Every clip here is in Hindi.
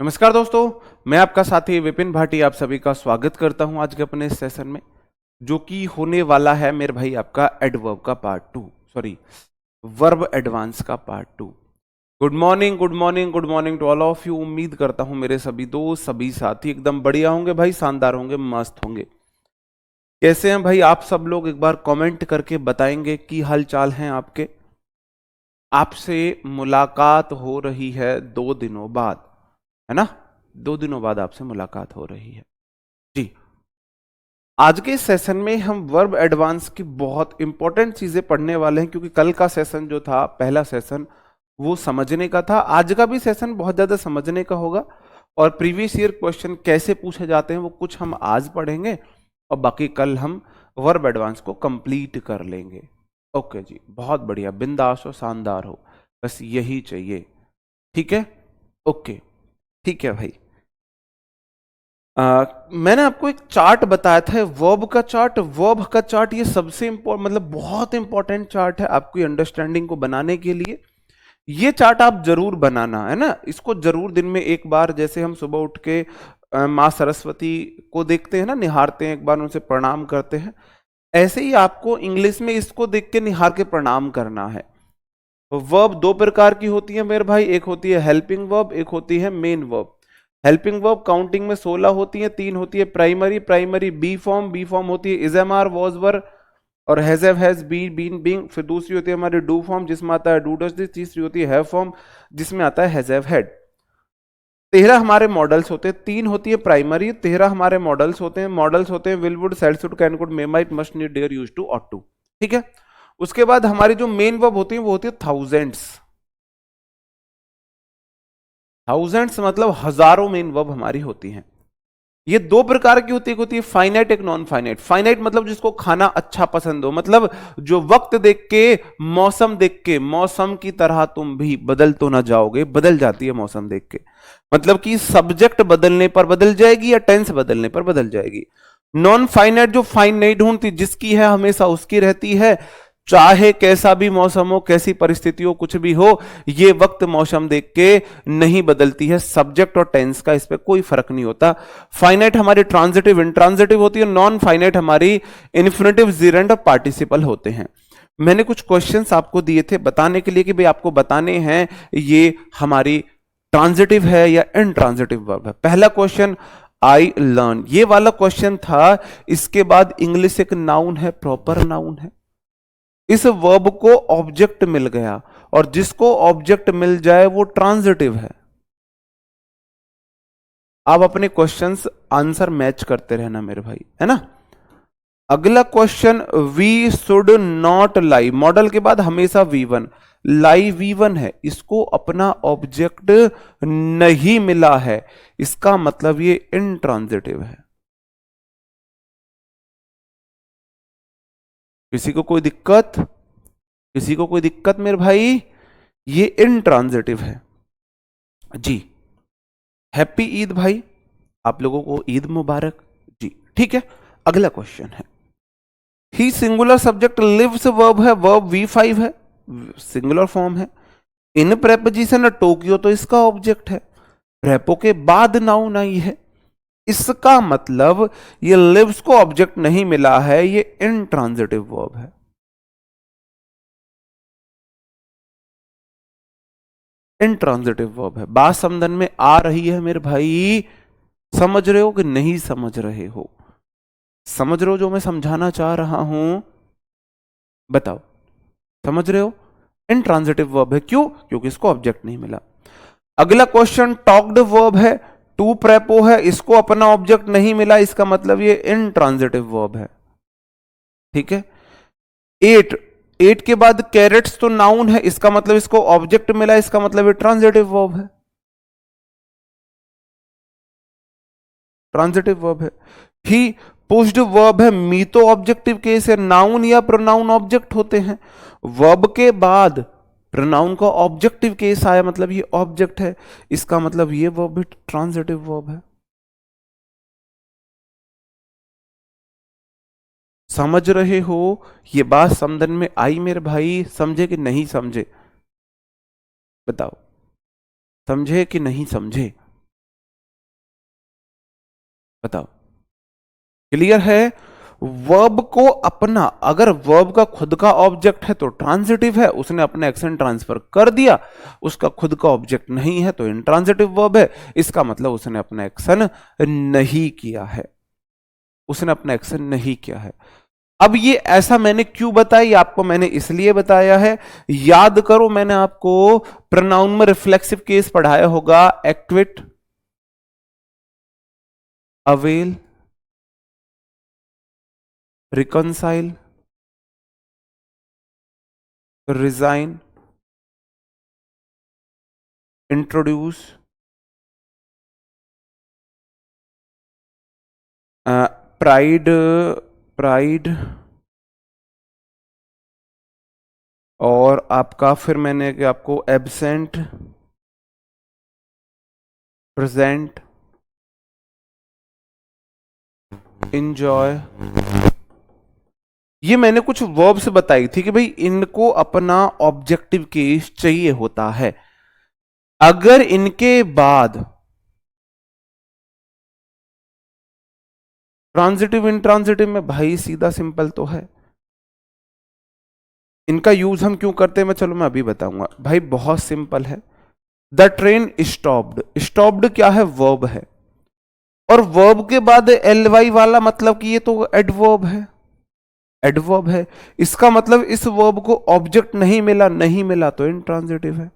नमस्कार दोस्तों, मैं आपका साथी विपिन भाटी आप सभी का स्वागत करता हूं आज के अपने इस सेशन में, जो कि होने वाला है मेरे भाई आपका एडवर्ब का part two, sorry verb advance का part two. Good morning, good morning, good morning to all of you. उम्मीद करता हूं मेरे सभी दोस्त, सभी साथी एकदम बढ़िया होंगे भाई, शानदार होंगे, मस्त होंगे। कैसे हैं भाई आप सब लोग? एक बार कमेंट करके बताएंगे कि हाल चाल हैं आपके। आपसे मुलाकात हो रही है 2 दिनों बाद, है ना? 2 दिनों बाद आपसे मुलाकात हो रही है जी। आज के सेशन में हम वर्ब एडवांस की बहुत इंपॉर्टेंट चीजें पढ़ने वाले हैं, क्योंकि कल का सेशन जो था, पहला सेशन, वो समझने का था। आज का भी सेशन बहुत ज्यादा समझने का होगा, और प्रीवियस ईयर क्वेश्चन कैसे पूछे जाते हैं वो कुछ हम आज पढ़ेंगे, और बाकी कल हम वर्ब एडवांस को कंप्लीट कर लेंगे। ओके जी, बहुत बढ़िया, बिंदास हो, शानदार हो, बस यही चाहिए। ठीक है, ओके, ठीक है भाई। मैंने आपको एक चार्ट बताया था, वर्ब का चार्ट। वर्ब का चार्ट ये सबसे मतलब बहुत इंपॉर्टेंट चार्ट है आपकी अंडरस्टैंडिंग को बनाने के लिए। ये चार्ट आप जरूर बनाना, है ना? इसको जरूर दिन में एक बार, जैसे हम सुबह उठ के माँ सरस्वती को देखते हैं ना, निहारते हैं, एक बार उनसे प्रणाम करते हैं, ऐसे ही आपको इंग्लिश में इसको देख के निहार के प्रणाम करना है। वर्ब दो प्रकार की होती है मेरे भाई, एक होती है हेल्पिंग वर्ब, एक होती है main verb. Helping verb counting में 16 होती है, 3 होती है प्राइमरी, बी फॉर्म होती है is am are, was were और has have, has been, being. फिर दूसरी होती है हमारी डू फॉर्म, जिसमें आता है डू डज दिस। तीसरी होती है हैव फॉर्म, जिसमें आता है हैज हैव हैड। 13 हमारे मॉडल्स होते हैं, 3 होती है प्राइमरी, 13 हमारे मॉडल्स होते हैं। मॉडल्स होते हैं will, would, shall, should, can, could, may, might, must, need, dare, used to, ought to. ठीक है, उसके बाद हमारी जो मेन वर्ब होती है वो होती है थाउजेंड्स। थाउजेंड्स मतलब हजारों मेन वर्ब हमारी होती हैं। ये दो प्रकार की होती है, एक होती है फाइनाइट, एक नॉन फाइनाइट। फाइनाइट मतलब जिसको खाना अच्छा पसंद हो, मतलब जो वक्त देख के, मौसम देख के, मौसम की तरह तुम भी बदल तो ना जाओगे, बदल जाती है मौसम देख के, मतलब कि सब्जेक्ट बदलने पर बदल जाएगी या टेंस बदलने पर बदल जाएगी। नॉन फाइनाइट जो फाइन नहीं ढूंढती, जिसकी है हमेशा उसकी रहती है, चाहे कैसा भी मौसम हो, कैसी परिस्थिति हो, कुछ भी हो, ये वक्त मौसम देख के नहीं बदलती है। सब्जेक्ट और टेंस का इस पे कोई फर्क नहीं होता। फाइनाइट हमारी ट्रांजिटिव, इंट्रांजिटिव होती है। नॉन फाइनाइट हमारी इन्फिनिटिव, जीरेंड और पार्टिसिपल होते हैं। मैंने कुछ क्वेश्चंस आपको दिए थे बताने के लिए कि भाई आपको बताने हैं ये हमारी ट्रांजिटिव है या इनट्रांजिटिव वर्ब है। पहला क्वेश्चन, आई लर्न, ये वाला क्वेश्चन था। इसके बाद इंग्लिश एक नाउन है, प्रॉपर नाउन है। इस वर्ब को ऑब्जेक्ट मिल गया, और जिसको ऑब्जेक्ट मिल जाए वो ट्रांजिटिव है। आप अपने क्वेश्चंस आंसर मैच करते रहना मेरे भाई, है ना? अगला question, we should not lie, modal के बाद हमेशा V1, लाई V1 है, इसको अपना ऑब्जेक्ट नहीं मिला है, इसका मतलब ये इनट्रांजिटिव है। किसी को कोई दिक्कत? किसी को कोई दिक्कत मेरे भाई? ये इनट्रांजिटिव है जी। हैप्पी ईद भाई, आप लोगों को ईद मुबारक जी। ठीक है, अगला क्वेश्चन है, ही सिंगुलर सब्जेक्ट लिव्स वर्ब है, वर्ब V5 है, सिंगुलर फॉर्म है। इन प्रेपोजिशन टोक्यो तो इसका ऑब्जेक्ट है, प्रेपो के बाद नाउन आई है, इसका मतलब ये लिव्स को ऑब्जेक्ट नहीं मिला है, ये इनट्रांजिटिव वर्ब है। इनट्रांजिटिव वर्ब है। बात समझन में आ रही है मेरे भाई? समझ रहे हो कि नहीं समझ रहे हो? समझ रहे हो जो मैं समझाना चाह रहा हूं? बताओ, समझ रहे हो? इनट्रांजिटिव वर्ब है, क्यों? क्योंकि इसको ऑब्जेक्ट नहीं मिला। अगला क्वेश्चन, टॉक्ड वर्ब है, टू प्रेपो है, इसको अपना ऑब्जेक्ट नहीं मिला, इसका मतलब ये इनट्रांजिटिव वर्ब है। ठीक है, एट, एट के बाद कैरेट्स तो नाउन है, इसका मतलब इसको ऑब्जेक्ट मिला, इसका मतलब ये ट्रांजिटिव वर्ब है। ट्रांजिटिव वर्ब है। ही पुश्ड वर्ब है, मी तो ऑब्जेक्टिव केस है, नाउन या प्रोनाउन ऑब्जेक्ट होते हैं। वर्ब के बाद प्रोनाउन का ऑब्जेक्टिव केस आया, मतलब ये ऑब्जेक्ट है, इसका मतलब ये वर्ब भी ट्रांजिटिव वर्ब है। समझ रहे हो? ये बात समझन में आई मेरे भाई? समझे कि नहीं समझे? बताओ, समझे कि नहीं समझे? बताओ, क्लियर है? वर्ब को अपना, अगर वर्ब का खुद का ऑब्जेक्ट है तो ट्रांजिटिव है, उसने अपने एक्शन ट्रांसफर कर दिया, उसका खुद का ऑब्जेक्ट नहीं है तो इंट्रांजिटिव वर्ब है, इसका मतलब उसने अपना एक्शन नहीं किया है, उसने अपना एक्शन नहीं किया है। अब ये ऐसा मैंने क्यों बताया, आपको मैंने इसलिए बताया है, याद करो मैंने आपको प्रोनाउन में रिफ्लेक्सिव केस पढ़ाया होगा, equity, avail, reconcile, resign, introduce, pride, pride, और आपका फिर मैंने आपको एब्सेंट, प्रेजेंट, इंजॉय, ये मैंने कुछ वर्ब्स बताई थी कि भाई इनको अपना ऑब्जेक्टिव केस चाहिए होता है। अगर इनके बाद ट्रांजिटिव इंट्रांजिटिव में भाई सीधा सिंपल तो है, इनका यूज हम क्यों करते हैं मैं, चलो मैं अभी बताऊंगा भाई, बहुत सिंपल है। द ट्रेन स्टॉप्ड, स्टॉप्ड क्या है, वर्ब है, और वर्ब के बाद एल वाई वाला मतलब कि ये तो एडवर्ब है, एडवर्ब है, इसका मतलब इस वर्ब को ऑब्जेक्ट नहीं मिला, नहीं मिला तो इंट्रांजिटिव है।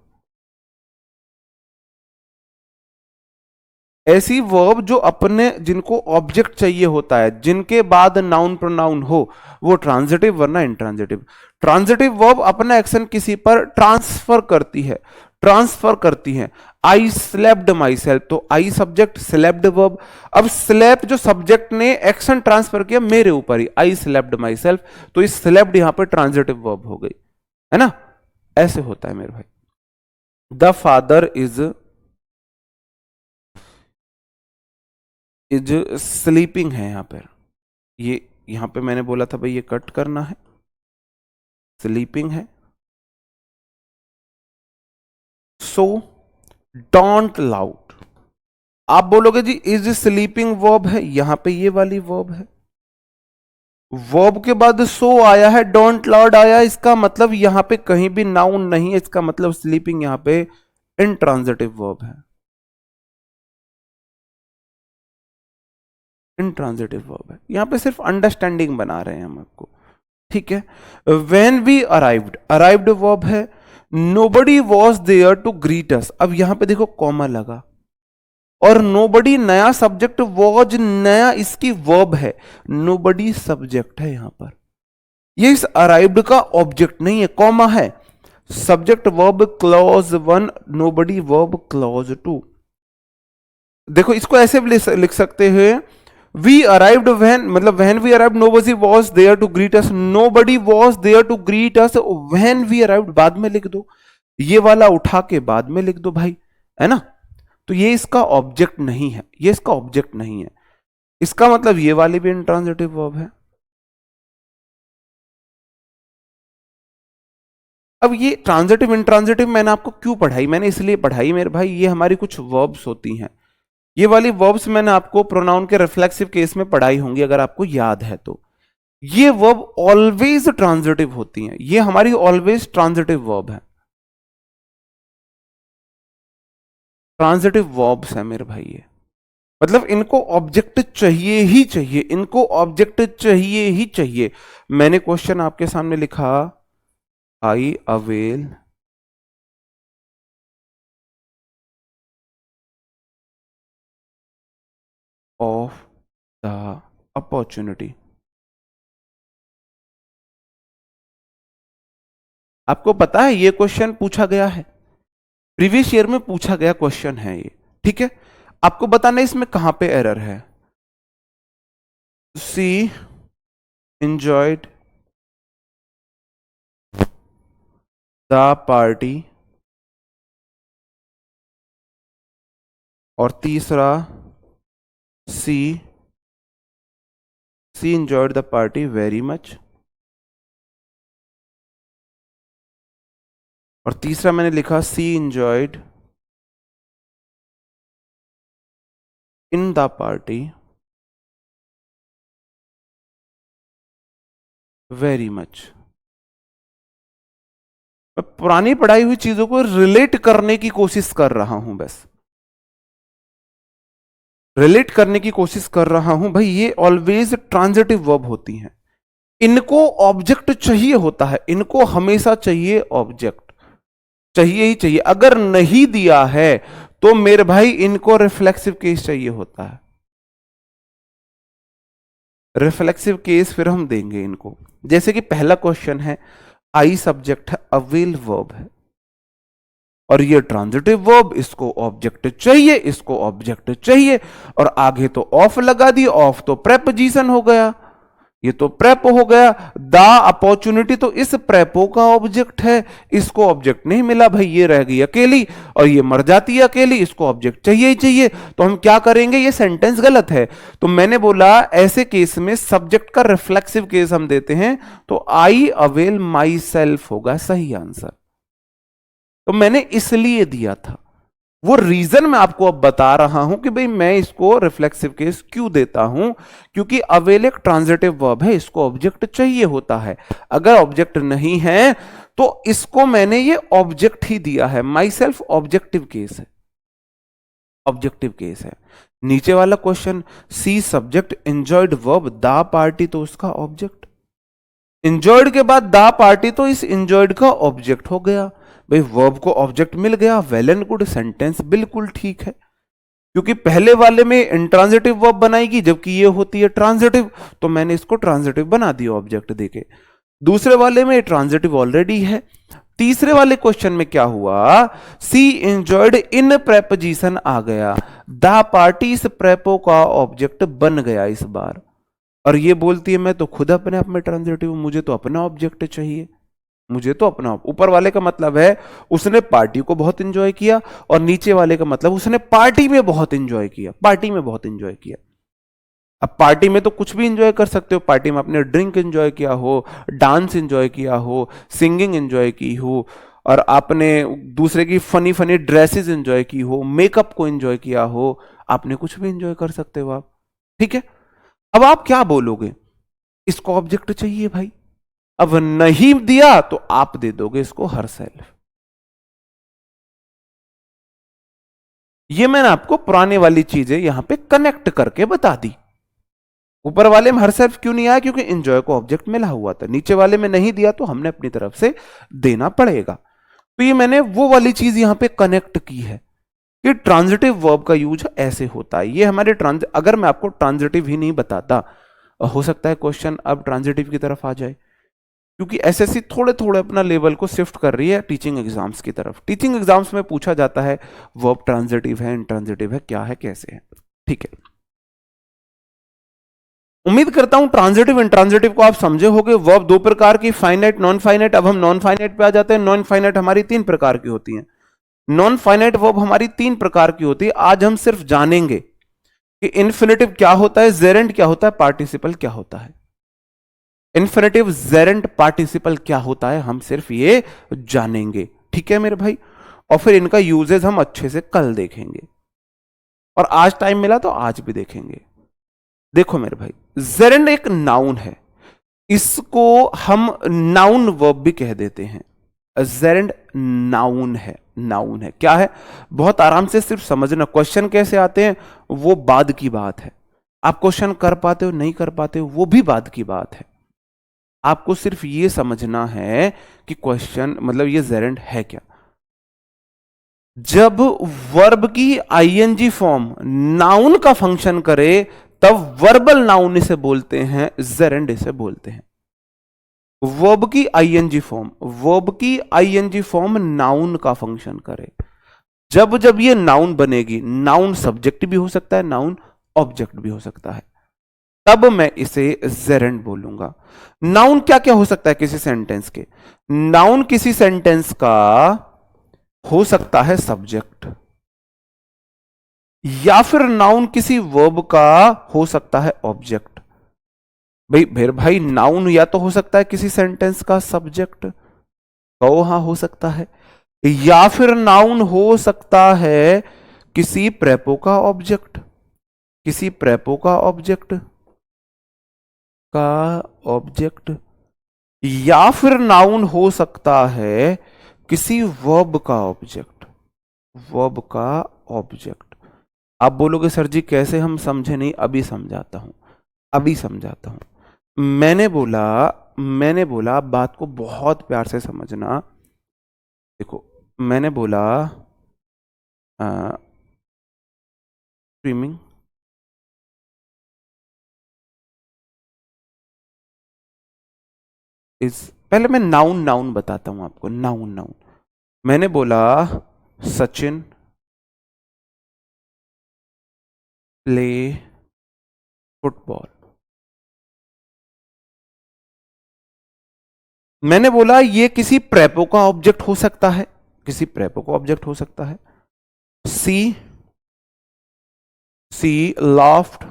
ऐसी वर्ब जो अपने, जिनको ऑब्जेक्ट चाहिए होता है, जिनके बाद नाउन प्रोनाउन हो, वो ट्रांजिटिव वरना इंट्रांजिटिव। ट्रांजिटिव वर्ब अपना एक्शन किसी पर ट्रांसफर करती है, ट्रांसफर करती है। आई स्लेप्ड माई सेल्फ, तो आई सब्जेक्ट, स्लेप्ड वर्ब। अब स्लेप जो सब्जेक्ट ने एक्शन ट्रांसफर किया मेरे ऊपर ही, आई स्लेप्ड माई सेल्फ, तो इस स्लेप्ड यहां पर ट्रांजिटिव वर्ब हो गई, है ना? ऐसे होता है मेरे भाई। द फादर इज स्लीपिंग है यहां पर, ये यहां पे मैंने बोला था भाई ये कट करना है, स्लीपिंग है। सो डोंट लाउड, आप बोलोगे जी इज स्लीपिंग वर्ब है, यहां पे ये वाली वर्ब है, वर्ब के बाद सो आया है, डोंट लाउड आया, इसका मतलब यहां पे कहीं भी नाउन नहीं है, इसका मतलब स्लीपिंग यहां पे इंट्रांजिटिव वर्ब है, इंट्रांजिटिव वर्ब है, यहां पे सिर्फ अंडरस्टैंडिंग बना रहे हैं हम आपको, ठीक है? When we arrived, arrived verb है। Nobody was there to greet us, अब यहां पे देखो कॉमा लगा, और नोबडी नया सब्जेक्ट, वॉज नया इसकी वर्ब है, नोबडी सब्जेक्ट है यहां पर, ये इस अराइव्ड का ऑब्जेक्ट नहीं है, कॉमा है, subject verb clause one, nobody verb clause two. देखो इसको ऐसे भी लिख सकते हैं, वी अराइव्ड व्हेन, मतलब when we arrived nobody was there to greet us, nobody was there to greet us when we arrived, बाद में लिख दो, ये वाला उठा के बाद में लिख दो भाई, है ना? तो ये इसका ऑब्जेक्ट नहीं है, ये इसका ऑब्जेक्ट नहीं है, इसका मतलब ये वाली भी इंट्रांजिटिव वर्ब है। अब ये ट्रांजिटिव इंट्रांजिटिव मैंने आपको क्यों पढ़ाई, मैंने इसलिए पढ़ाई मेरे भाई, ये हमारी कुछ वर्ब्स होती हैं, ये वाली वर्ब्स मैंने आपको प्रोनाउन के रिफ्लेक्सिव केस में पढ़ाई होंगी अगर आपको याद है तो। ये वर्ब ऑलवेज ट्रांजिटिव होती हैं, ये हमारी ऑलवेज ट्रांजिटिव वर्ब है, ट्रांजिटिव वर्ब्स है मेरे भाई ये, मतलब इनको ऑब्जेक्ट चाहिए ही चाहिए, इनको ऑब्जेक्ट चाहिए ही चाहिए। मैंने क्वेश्चन आपके सामने लिखा, आई अवेल ऑफ द अपॉर्चुनिटी। आपको पता है ये क्वेश्चन पूछा गया है, प्रीवियस ईयर में पूछा गया क्वेश्चन है ये, ठीक है? आपको बताना है इसमें कहां पे एरर है। सी enjoyed द पार्टी, और तीसरा सी enjoyed the party very much, और तीसरा मैंने लिखा सी enjoyed in the party very much. मैं पुरानी पढ़ाई हुई चीजों को रिलेट करने की कोशिश कर रहा हूं, बस रिलेट करने की कोशिश कर रहा हूं भाई। ये ऑलवेज ट्रांजिटिव वर्ब होती हैं, इनको ऑब्जेक्ट चाहिए होता है, इनको हमेशा चाहिए ऑब्जेक्ट, चाहिए ही चाहिए। अगर नहीं दिया है तो मेरे भाई इनको रिफ्लेक्सिव केस चाहिए होता है। रिफ्लेक्सिव केस फिर हम देंगे इनको। जैसे कि पहला क्वेश्चन है, आई सब्जेक्ट है, अवेल वर्ब है, और ये ट्रांजिटिव वर्ब, इसको ऑब्जेक्ट चाहिए, इसको ऑब्जेक्ट चाहिए, और आगे तो ऑफ लगा दी, ऑफ तो प्रेपोजिशन हो गया, ये तो प्रेपो हो गया। द अपॉर्चुनिटी तो इस प्रेपो का ऑब्जेक्ट है, इसको ऑब्जेक्ट नहीं मिला भाई, ये रह गई अकेली, और ये मर जाती है अकेली, इसको ऑब्जेक्ट चाहिए ही चाहिए। तो हम क्या करेंगे, ये सेंटेंस गलत है। तो मैंने बोला ऐसे केस में सब्जेक्ट का रिफ्लेक्सिव केस हम देते हैं, तो आई अवेल माई सेल्फ होगा सही आंसर। तो मैंने इसलिए दिया था, वो रीजन मैं आपको अब बता रहा हूं कि भाई मैं इसको रिफ्लेक्सिव केस क्यों देता हूं, क्योंकि अवेल एक ट्रांजिटिव वर्ब है, इसको ऑब्जेक्ट चाहिए होता है। अगर ऑब्जेक्ट नहीं है तो इसको मैंने ये ऑब्जेक्ट ही दिया है, माई सेल्फ ऑब्जेक्टिव केस है, ऑब्जेक्टिव केस है। नीचे वाला question, see subject enjoyed verb, the party तो उसका ऑब्जेक्ट, इंजॉयड के बाद द पार्टी तो इस इंजॉयड का ऑब्जेक्ट हो गया। भाई वर्ब को ऑब्जेक्ट मिल गया, वेल एंड गुड, सेंटेंस बिल्कुल ठीक है। क्योंकि पहले वाले में इंट्रांजिटिव वर्ब बनाएगी, जबकि ये होती है ट्रांजिटिव, तो मैंने इसको ट्रांजिटिव बना दिया ऑब्जेक्ट देके। दूसरे वाले में ट्रांजिटिव ऑलरेडी है। तीसरे वाले क्वेश्चन में क्या हुआ, सी एंजॉयड इन प्रेपोजिशन आ गया, द पार्टी इस प्रेपो का ऑब्जेक्ट बन गया इस बार। और ये बोलती है मैं तो खुद अपने आप में ट्रांजिटिव हूं, मुझे तो अपना ऑब्जेक्ट चाहिए, मुझे तो अपना। ऊपर वाले का मतलब है उसने पार्टी को बहुत एंजॉय किया, और नीचे वाले का मतलब उसने पार्टी में बहुत एंजॉय किया, पार्टी में बहुत एंजॉय किया। अब पार्टी में तो कुछ भी एंजॉय कर सकते हो, पार्टी में आपने ड्रिंक एंजॉय किया हो, डांस एंजॉय किया हो, सिंगिंग एंजॉय की हो, और आपने दूसरे की फनी फनी ड्रेसेस एंजॉय की हो, मेकअप को एंजॉय किया हो, आपने कुछ भी एंजॉय कर सकते हो आप, ठीक है। अब आप क्या बोलोगे, इसको ऑब्जेक्ट चाहिए भाई, अब नहीं दिया तो आप दे दोगे इसको हर सेल्फ। ये मैंने आपको पुराने वाली चीजें यहां पे कनेक्ट करके बता दी। ऊपर वाले में हर सेल्फ क्यों नहीं आया, क्योंकि एंजॉय को ऑब्जेक्ट मिला हुआ था। नीचे वाले में नहीं दिया तो हमने अपनी तरफ से देना पड़ेगा। तो ये मैंने वो वाली चीज यहां पे कनेक्ट की है कि ट्रांजिटिव वर्ब का यूज ऐसे होता है। ये हमारे अगर मैं आपको ट्रांजिटिव ही नहीं बताता, हो सकता है क्वेश्चन अब ट्रांजिटिव की तरफ आ जाए, क्योंकि एसएससी थोड़े थोड़े अपना लेवल को शिफ्ट कर रही है टीचिंग एग्जाम्स की तरफ। टीचिंग एग्जाम्स में पूछा जाता है वर्ब ट्रांजिटिव है, इंट्रांजिटिव है, क्या है, कैसे है, ठीक है। उम्मीद करता हूं ट्रांजिटिव इंट्रांजिटिव को आप समझे होंगे। वर्ब दो प्रकार की, फाइनाइट नॉन फाइनाइट। अब हम नॉन फाइनाइट पे आ जाते हैं। नॉन फाइनाइट हमारी तीन प्रकार की होती है। नॉन फाइनाइट वर्ब हमारी तीन प्रकार की होती है। आज हम सिर्फ जानेंगे कि इन्फिनेटिव क्या होता है, जेरेंट क्या होता है, पार्टिसिपल क्या होता है। इन्फिनेटिव, जेरेंट, पार्टिसिपल क्या होता है, हम सिर्फ ये जानेंगे, ठीक है मेरे भाई। और फिर इनका यूजेस हम अच्छे से कल देखेंगे, और आज टाइम मिला तो आज भी देखेंगे। देखो मेरे भाई, जेरेंट एक नाउन है, इसको हम नाउन वर्ब भी कह देते हैं। जेरेंट नाउन है, नाउन है, क्या है, बहुत आराम से सिर्फ समझना। क्वेश्चन कैसे आते हैं वो बाद की बात है, आप क्वेश्चन कर पाते हो नहीं कर पाते हो वो भी बाद की बात है। आपको सिर्फ ये समझना है कि क्वेश्चन मतलब ये जेरेंट है क्या। जब वर्ब की आईएनजी फॉर्म नाउन का फंक्शन करे तब वर्बल नाउन इसे बोलते हैं, जेरेंट इसे बोलते हैं। वर्ब की आईएनजी फॉर्म, वर्ब की आईएनजी फॉर्म नाउन का फंक्शन करे, जब जब ये नाउन बनेगी, नाउन सब्जेक्ट भी हो सकता है, नाउन ऑब्जेक्ट भी हो सकता है, तब मैं इसे जेरेंट बोलूंगा। नाउन क्या क्या हो सकता है किसी सेंटेंस के, नाउन किसी सेंटेंस का हो सकता है सब्जेक्ट, या फिर नाउन किसी वर्ब का हो सकता है ऑब्जेक्ट। भाई फिर भाई नाउन या तो हो सकता है किसी सेंटेंस का सब्जेक्ट, कहो हां हो सकता है, या फिर नाउन हो सकता है किसी प्रेपो का ऑब्जेक्ट, किसी प्रेपो का ऑब्जेक्ट, का ऑब्जेक्ट, या फिर नाउन हो सकता है किसी वर्ब का ऑब्जेक्ट, वर्ब का ऑब्जेक्ट। आप बोलोगे सर जी कैसे, हम समझे नहीं, अभी समझाता हूं, अभी समझाता हूं। मैंने बोला बात को बहुत प्यार से समझना। देखो मैंने बोला स्विमिंग, इस पहले मैं नाउन नाउन बताता हूं आपको, नाउन नाउन। मैंने बोला सचिन प्ले फुटबॉल। मैंने बोला ये किसी प्रेपो का ऑब्जेक्ट हो सकता है, किसी प्रेपो का ऑब्जेक्ट हो सकता है। सी लाफ्ड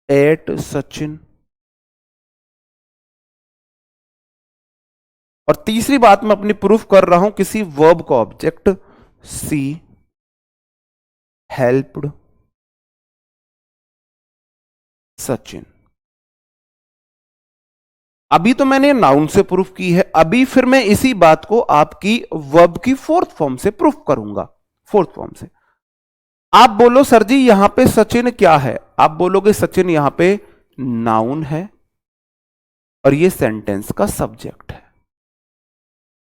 एट सचिन। और तीसरी बात मैं अपनी प्रूफ कर रहा हूं, किसी वर्ब का ऑब्जेक्ट, सी हेल्प्ड सचिन। अभी तो मैंने नाउन से प्रूफ की है, अभी फिर मैं इसी बात को आपकी वर्ब की फोर्थ फॉर्म से प्रूफ करूंगा, फोर्थ फॉर्म से। आप बोलो सर जी यहां पे सचिन क्या है, आप बोलोगे सचिन यहां पे नाउन है और ये सेंटेंस का सब्जेक्ट है।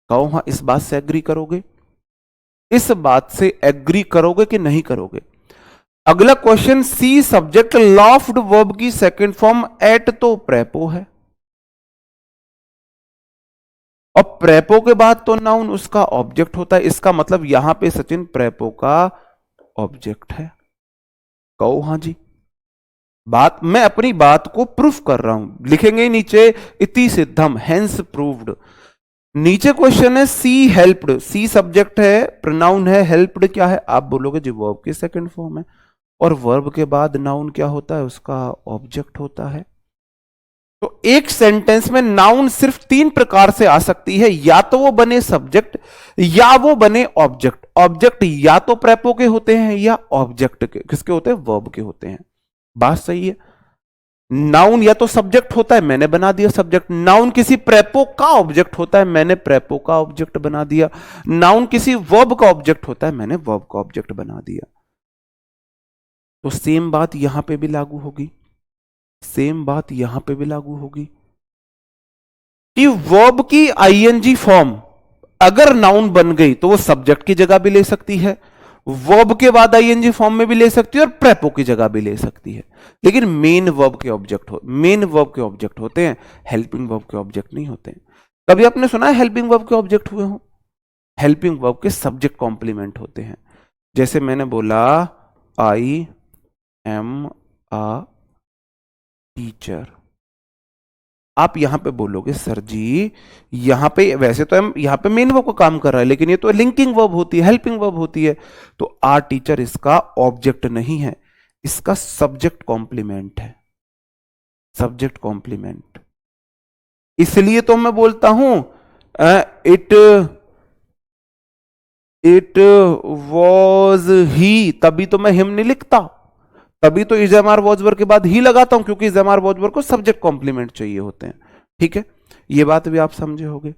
कहो हां, इस बात से एग्री करोगे, इस बात से एग्री करोगे कि नहीं करोगे? अगला question, see subject laughed verb की सेकंड फॉर्म एट तो प्रेपो है, और प्रेपो के बाद तो नाउन उसका ऑब्जेक्ट होता है, इसका मतलब यहां पे सचिन प्रेपो का ऑब्जेक्ट है। कहो हां जी। बात, मैं अपनी बात को प्रूफ कर रहा हूं, लिखेंगे नीचे इति सिद्धम हेंस प्रूव्ड। नीचे क्वेश्चन है सी हेल्प्ड, सी सब्जेक्ट है, प्रोनाउन है, हेल्प्ड क्या है? आप बोलोगे जी वर्ब की सेकंड फॉर्म है, और वर्ब के बाद नाउन क्या होता है? उसका ऑब्जेक्ट होता है। तो एक सेंटेंस में नाउन सिर्फ तीन प्रकार से आ सकती है, या तो वो बने सब्जेक्ट या वो बने ऑब्जेक्ट। ऑब्जेक्ट या तो प्रेपो के होते हैं या ऑब्जेक्ट के, किसके होते हैं? वर्ब के होते हैं। बात सही है। नाउन या तो सब्जेक्ट होता है, मैंने बना दिया सब्जेक्ट। नाउन किसी प्रेपो का ऑब्जेक्ट होता है, मैंने प्रेपो का ऑब्जेक्ट बना दिया। नाउन किसी वर्ब का ऑब्जेक्ट होता है, मैंने वर्ब का ऑब्जेक्ट बना दिया। तो सेम बात यहां पे भी लागू होगी, सेम बात यहां पे भी लागू होगी कि वर्ब की आईएनजी फॉर्म अगर नाउन बन गई तो वो सब्जेक्ट की जगह भी ले सकती है, वर्ब के बाद आईएनजी फॉर्म में भी ले सकती है, और प्रेपो की जगह भी ले सकती है। लेकिन मेन वर्ब के ऑब्जेक्ट मेन वर्ब के ऑब्जेक्ट होते हैं, हेल्पिंग वर्ब के ऑब्जेक्ट नहीं होते हैं। कभी आपने सुना है हेल्पिंग वर्ब के ऑब्जेक्ट हुए हो? हेल्पिंग वर्ब के सब्जेक्ट कॉम्प्लीमेंट होते हैं। जैसे मैंने बोला आई एम अ टीचर, आप यहां पे बोलोगे सर जी यहां पे वैसे तो हम यहां पे मेन वर्ब का काम कर रहा है, लेकिन ये तो लिंकिंग वर्ब होती है, हेल्पिंग वर्ब होती है। तो आर टीचर इसका ऑब्जेक्ट नहीं है, इसका सब्जेक्ट कॉम्प्लीमेंट है, सब्जेक्ट कॉम्प्लीमेंट। इसलिए तो मैं बोलता हूं इट इट वॉज ही, तभी तो मैं हिम नहीं लिखता, तभी तो is am are was were के बाद ही लगाता हूं, क्योंकि is am are was were को सब्जेक्ट कॉम्प्लीमेंट चाहिए होते हैं। ठीक है, ये बात भी आप समझे होंगे।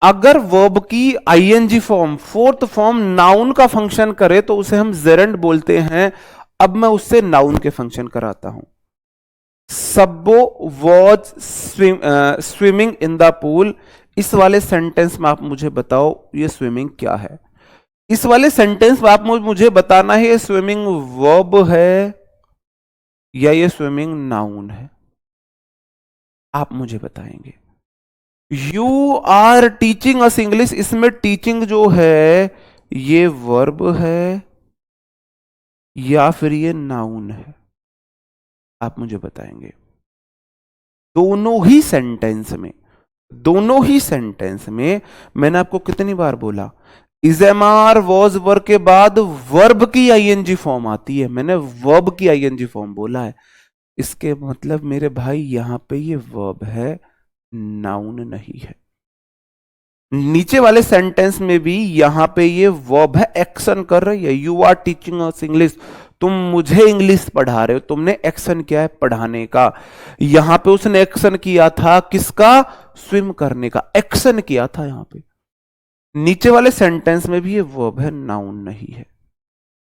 अगर वर्ब की ING form fourth form noun का फंक्शन करे तो उसे हम जेरेंड बोलते हैं। अब मैं उससे नाउन के फंक्शन कराता हूं। सब्बो was swimming in the pool, इस वाले सेंटेंस में आप मुझे बताओ ये स्विमिंग क्या है? इस वाले सेंटेंस में आप मुझे बताना है ये स्विमिंग वर्ब है या ये स्विमिंग नाउन है? आप मुझे बताएंगे। You are teaching us English, इसमें टीचिंग जो है ये वर्ब है या फिर ये नाउन है? आप मुझे बताएंगे। दोनों ही सेंटेंस में, दोनों ही सेंटेंस में मैंने आपको कितनी बार बोला is am are was verb के बाद वर्ब की आईएनजी फॉर्म आती है, मैंने वर्ब की आईएनजी फॉर्म बोला है। इसके मतलब मेरे भाई यहां पे ये वर्ब है, नाउन नहीं है। नीचे वाले सेंटेंस में भी यहां पे ये वर्ब है, एक्शन कर रही है, you are teaching us English, तुम मुझे इंग्लिश पढ़ा रहे हो, तुमने एक्शन किया है पढ़ाने का। यहां पे उसने एक्शन किया था किसका? स्विम करने का एक्शन किया था यहां पे। नीचे वाले सेंटेंस में भी ये वर्ब है, नाउन नहीं है।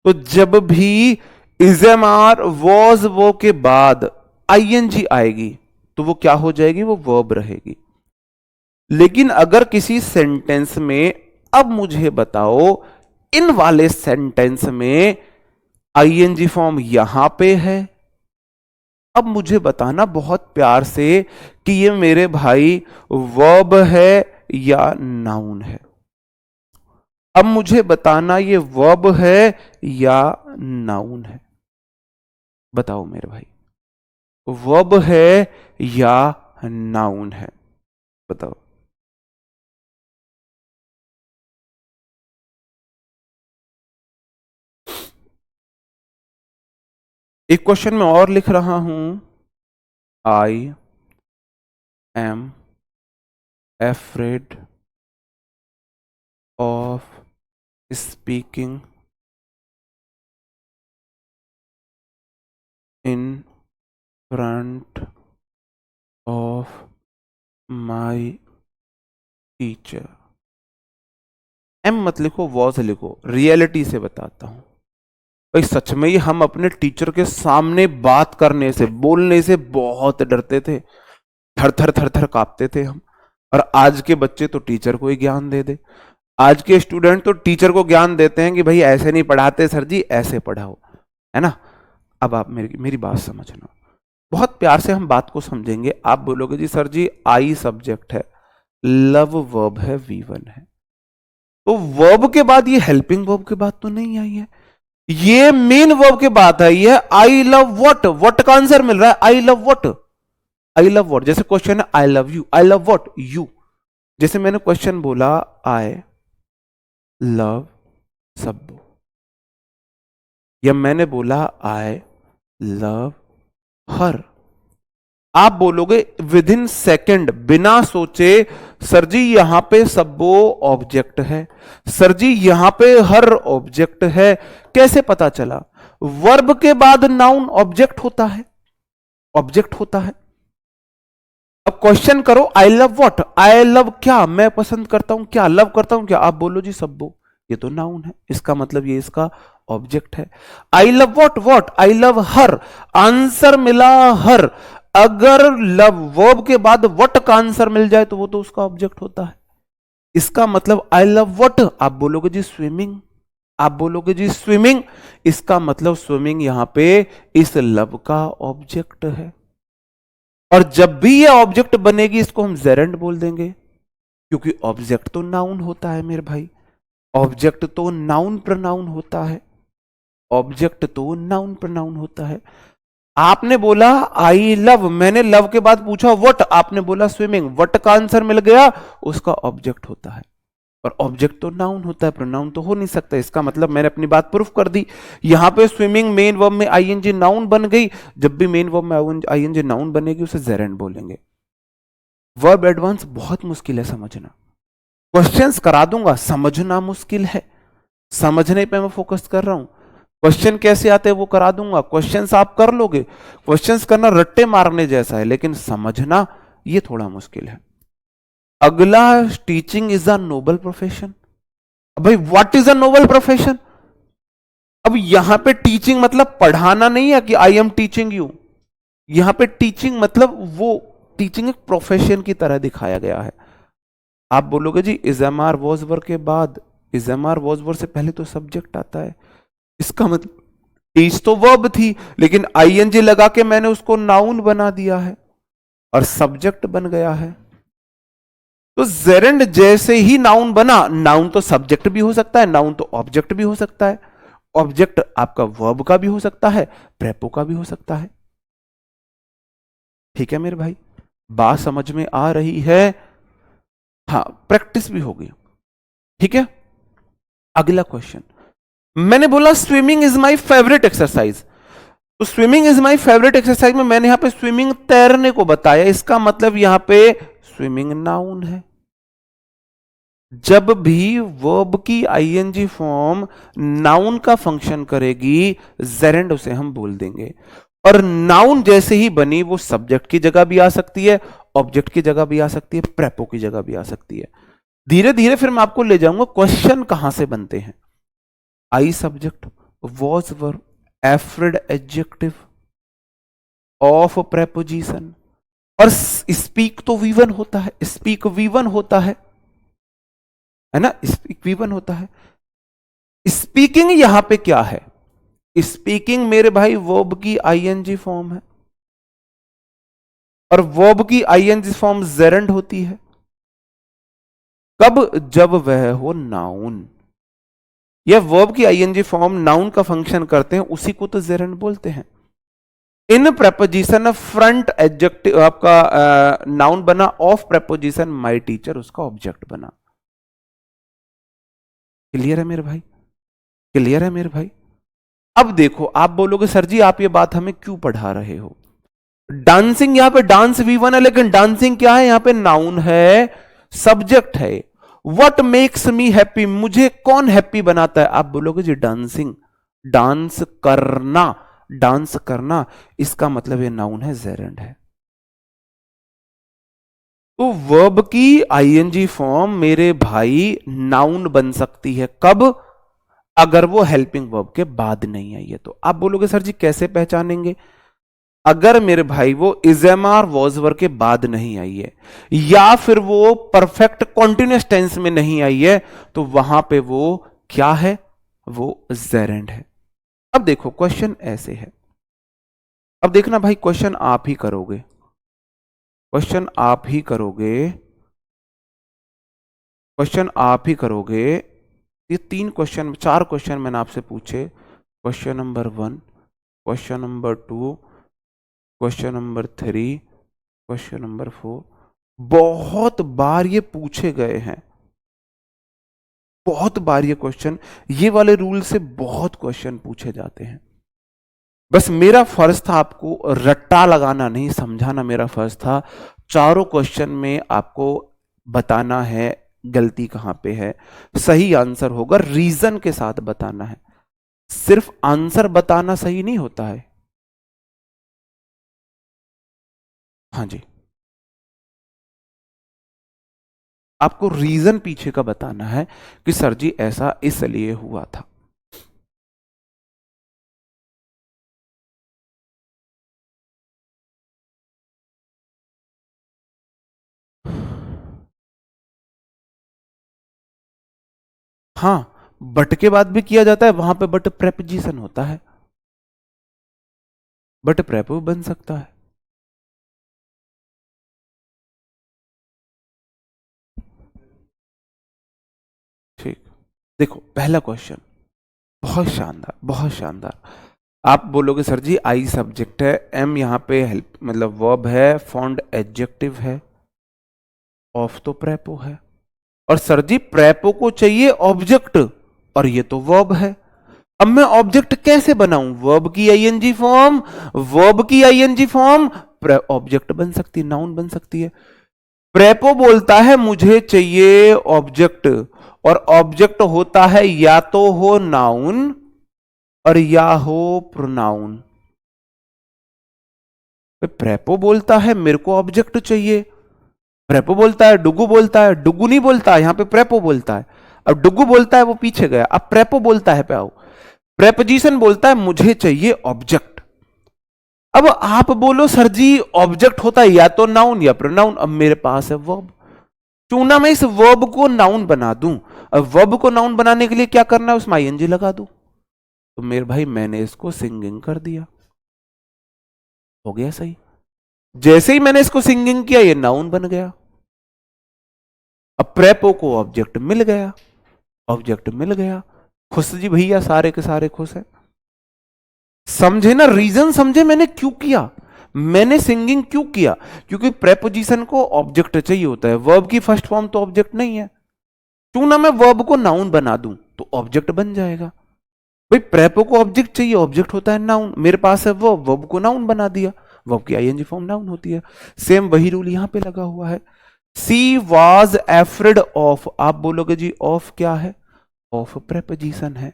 तो जब भी इज एम आर वॉज वो के बाद आईएनजी आएगी तो वो क्या हो जाएगी? वो वर्ब रहेगी। लेकिन अगर किसी सेंटेंस में, अब मुझे बताओ, इन वाले सेंटेंस में आईएनजी फॉर्म यहां पे है, अब मुझे बताना बहुत प्यार से कि ये मेरे भाई वर्ब है या नाउन है। अब मुझे बताना ये वर्ब है या नाउन है। बताओ मेरे भाई, वर्ब है या नाउन है? बताओ। एक क्वेश्चन में और लिख रहा हूं, I am afraid of speaking in front of my teacher. Am मत लिखो, वॉज लिखो, रियलिटी से बताता हूं भाई। सच में ही हम अपने टीचर के सामने बात करने से, बोलने से बहुत डरते थे, थर थर थर थर कांपते थे हम। और आज के बच्चे तो टीचर को ही ज्ञान दे दे, आज के स्टूडेंट तो टीचर को ज्ञान देते हैं कि भाई ऐसे नहीं पढ़ाते सर जी, ऐसे पढ़ाओ, है ना। अब आप मेरी बात समझना, बहुत प्यार से हम बात को समझेंगे। आप बोलोगे जी सर जी आई सब्जेक्ट है, लव वर्ब है, V1 है, तो वर्ब के बाद ये हेल्पिंग वर्ब के बाद तो नहीं आई है, ये मेन वर्ब के बाद आई है। आई लव व्हाट, व्हाट का आंसर मिल रहा है, I love what, I love what. जैसे क्वेश्चन है I love you, I love what, you. जैसे मैंने क्वेश्चन बोला आई लव सब्बू, या मैंने बोला आई लव हर। आप बोलोगे विद इन सेकेंड, बिना सोचे, सर जी यहां पे सब्बो ऑब्जेक्ट है, सर जी यहां पे हर ऑब्जेक्ट है। कैसे पता चला? वर्ब के बाद नाउन ऑब्जेक्ट होता है, ऑब्जेक्ट होता है। अब क्वेश्चन करो I love what, I love क्या, मैं पसंद करता हूं क्या, लव करता हूं क्या, आप बोलो जी सब्बो, ये तो नाउन है, इसका मतलब ये इसका ऑब्जेक्ट है। I love what, what, I love her, answer मिला हर। अगर लव वर्ब के बाद व्हाट का आंसर मिल जाए तो वो तो उसका ऑब्जेक्ट होता है। इसका मतलब आई लव व्हाट, आप बोलोगे जी स्विमिंग, आप बोलोगे जी स्विमिंग, इसका मतलब स्विमिंग यहां पे इस लव का ऑब्जेक्ट है। और जब भी ये ऑब्जेक्ट बनेगी इसको हम जेरेंड बोल देंगे, क्योंकि ऑब्जेक्ट तो नाउन होता है मेरे भाई, ऑब्जेक्ट तो नाउन प्रोनाउन होता है, ऑब्जेक्ट तो नाउन प्रोनाउन होता है। आपने बोला आई लव, मैंने लव के बाद पूछा व्हाट, आपने बोला स्विमिंग, व्हाट का आंसर मिल गया, उसका ऑब्जेक्ट होता है। और ऑब्जेक्ट तो नाउन होता है, प्रोनाउन तो हो नहीं सकता। इसका मतलब मैंने अपनी बात प्रूफ कर दी। यहां पे स्विमिंग मेन वर्ब में आईएनजी नाउन बन गई, जब भी मेन वर्ब में आईएनजी नाउन बनेगी उसे जेरेंड बोलेंगे। वर्ब एडवांस बहुत मुश्किल है समझना, क्वेश्चंस करा दूंगा, समझना मुश्किल है, समझने पे मैं फोकस कर रहा हूं। क्वेश्चन कैसे आते हैं वो करा दूंगा, क्वेश्चंस आप कर लोगे। क्वेश्चंस करना रट्टे मारने जैसा है, लेकिन समझना ये थोड़ा मुश्किल है। अगला, teaching is a noble profession. भाई what is a noble profession? अब यहां पे टीचिंग मतलब पढ़ाना नहीं है कि आई एम टीचिंग यू, यहां पे टीचिंग मतलब वो टीचिंग एक प्रोफेशन की तरह दिखाया गया है। आप बोलोगे जी is am are was were के बाद, is am are was were से पहले तो सब्जेक्ट आता है, इसका मतलब टीच तो वर्ब थी, लेकिन आईएनजी लगा के मैंने उसको नाउन बना दिया है और सब्जेक्ट बन गया है। तो जेरेंड जैसे ही नाउन बना, नाउन तो सब्जेक्ट भी हो सकता है, नाउन तो ऑब्जेक्ट भी हो सकता है, ऑब्जेक्ट आपका वर्ब का भी हो सकता है, प्रेपो का भी हो सकता है। ठीक है मेरे भाई, बात समझ में आ रही है? हाँ, प्रैक्टिस भी होगी। ठीक है, अगला क्वेश्चन, मैंने बोला swimming is my favourite exercise. तो swimming is my favourite exercise में मैंने यहां पे स्विमिंग तैरने को बताया, इसका मतलब यहां पे स्विमिंग नाउन है। जब भी वर्ब की आईएनजी फॉर्म नाउन का फंक्शन करेगी, जेरेंड उसे हम बोल देंगे। और नाउन जैसे ही बनी वो सब्जेक्ट की जगह भी आ सकती है, ऑब्जेक्ट की जगह भी आ सकती है, प्रेपो की जगह भी आ सकती है। धीरे धीरे फिर मैं आपको ले जाऊंगा क्वेश्चन कहां से बनते हैं। I subject, was verb, afraid adjective, of preposition, और स्पीक तो वी1 होता है, स्पीक वी1 होता है ना, स्पीक वी1 होता है। स्पीकिंग यहां पे क्या है? स्पीकिंग मेरे भाई वर्ब की आईएनजी फॉर्म है, और वर्ब की आईएनजी फॉर्म जेरेंड होती है। कब? जब वह हो नाउन। यह वर्ब की आईएनजी फॉर्म नाउन का फंक्शन करते हैं, उसी को तो जेरेंड बोलते हैं। इन प्रेपोजिशन फ्रंट एडजेक्टिव आपका नाउन बना, ऑफ प्रेपोजिशन माय टीचर उसका ऑब्जेक्ट बना। क्लियर है मेरे भाई? क्लियर है मेरे भाई? अब देखो, आप बोलोगे सर जी आप ये बात हमें क्यों पढ़ा रहे हो? डांसिंग, यहां पे डांस वी1 है, लेकिन डांसिंग क्या है? यहां पे नाउन है, सब्जेक्ट है। व्हाट मेक्स मी हैप्पी, मुझे कौन हैप्पी बनाता है? आप बोलोगे जी डांसिंग, डांस करना, डांस करना, इसका मतलब ये नाउन है, जेरेंड है। तो वर्ब की आईएनजी फॉर्म मेरे भाई नाउन बन सकती है, कब? अगर वो हेल्पिंग वर्ब के बाद नहीं आई है तो। आप बोलोगे सर जी कैसे पहचानेंगे? अगर मेरे भाई वो इजेमार वॉजवर के बाद नहीं आई है, या फिर वो परफेक्ट कॉन्टिन्यूअस टेंस में नहीं आई है, तो वहां पे वो क्या है? वो जेरेंड है। अब देखो क्वेश्चन ऐसे है, अब देखना भाई क्वेश्चन आप ही करोगे, क्वेश्चन आप ही करोगे, क्वेश्चन आप ही करोगे। ये 3 क्वेश्चन 4 क्वेश्चन मैंने आपसे पूछे, question number 1, question number 2, question number 3, question number 4, बहुत बार ये पूछे गए हैं, बहुत बार ये क्वेश्चन, ये वाले रूल से बहुत क्वेश्चन पूछे जाते हैं। बस मेरा फर्ज था आपको रट्टा लगाना नहीं, समझाना मेरा फर्ज था। चारों क्वेश्चन में आपको बताना है गलती कहां पे है, सही आंसर होगा, रीजन के साथ बताना है। सिर्फ आंसर बताना सही नहीं होता है। हाँ जी, आपको रीजन पीछे का बताना है कि सर जी ऐसा इसलिए हुआ था। हाँ, बट के बाद भी किया जाता है, वहां पे बट प्रेपोजिशन होता है, बट प्रेपो बन सकता है। ठीक, देखो पहला क्वेश्चन बहुत शानदार, बहुत शानदार। आप बोलोगे सर जी आई सब्जेक्ट है, एम यहां पे हेल्प मतलब वर्ब है, फॉन्ड एडजेक्टिव है, ऑफ तो प्रेपो है, और सर जी प्रेपो को चाहिए ऑब्जेक्ट, और ये तो वर्ब है। अब मैं ऑब्जेक्ट कैसे बनाऊं? वर्ब की आईएनजी फॉर्म, वर्ब की आईएनजी फॉर्म ऑब्जेक्ट बन सकती है, नाउन बन सकती है। प्रेपो बोलता है मुझे चाहिए ऑब्जेक्ट, और ऑब्जेक्ट होता है या तो हो नाउन और या हो प्रोनाउन। प्रेपो बोलता है मेरे को ऑब्जेक्ट चाहिए, प्रेपो बोलता है, डुगु बोलता है, डुगु नहीं बोलता है, यहां पे प्रेपो बोलता है। अब डुगु बोलता है वो पीछे गया, अब प्रेपो बोलता है पे आओ, प्रेपोजिशन बोलता है मुझे चाहिए ऑब्जेक्ट। अब आप बोलो सर जी ऑब्जेक्ट होता है या तो नाउन या प्रोनाउन, अब मेरे पास है वर्ब, क्यों ना मैं इस वर्ब को नाउन बना दूं। अब वर्ब को नाउन बनाने के लिए क्या करना है? उसमें आईएनजी लगा दूं। तो मेरे भाई मैंने इसको सिंगिंग कर दिया, हो गया सही। जैसे ही मैंने इसको सिंगिंग किया ये नाउन बन गया। अब प्रेपो को ऑब्जेक्ट मिल गया, ऑब्जेक्ट मिल गया, खुश जी भैया, सारे के सारे खुश हैं। समझे ना रीजन? समझे मैंने क्यों किया, मैंने सिंगिंग क्यों किया? क्योंकि प्रेपोजिशन को ऑब्जेक्ट चाहिए होता है, वर्ब की फर्स्ट फॉर्म तो ऑब्जेक्ट नहीं है। क्यों ना मैं वर्ब को नाउन बना दूं तो ऑब्जेक्ट बन जाएगा। भाई प्रेपो को ऑब्जेक्ट चाहिए, ऑब्जेक्ट होता है नाउन, मेरे पास है वर्ब, वर्ब को नाउन बना दिया, वर्ब की आईएनजी फॉर्म नाउन होती है। सेम वही रूल यहां पे लगा हुआ है। सी वॉज एफ्रेड ऑफ, आप बोलोगे जी ऑफ क्या है, ऑफ प्रेपोजिशन है।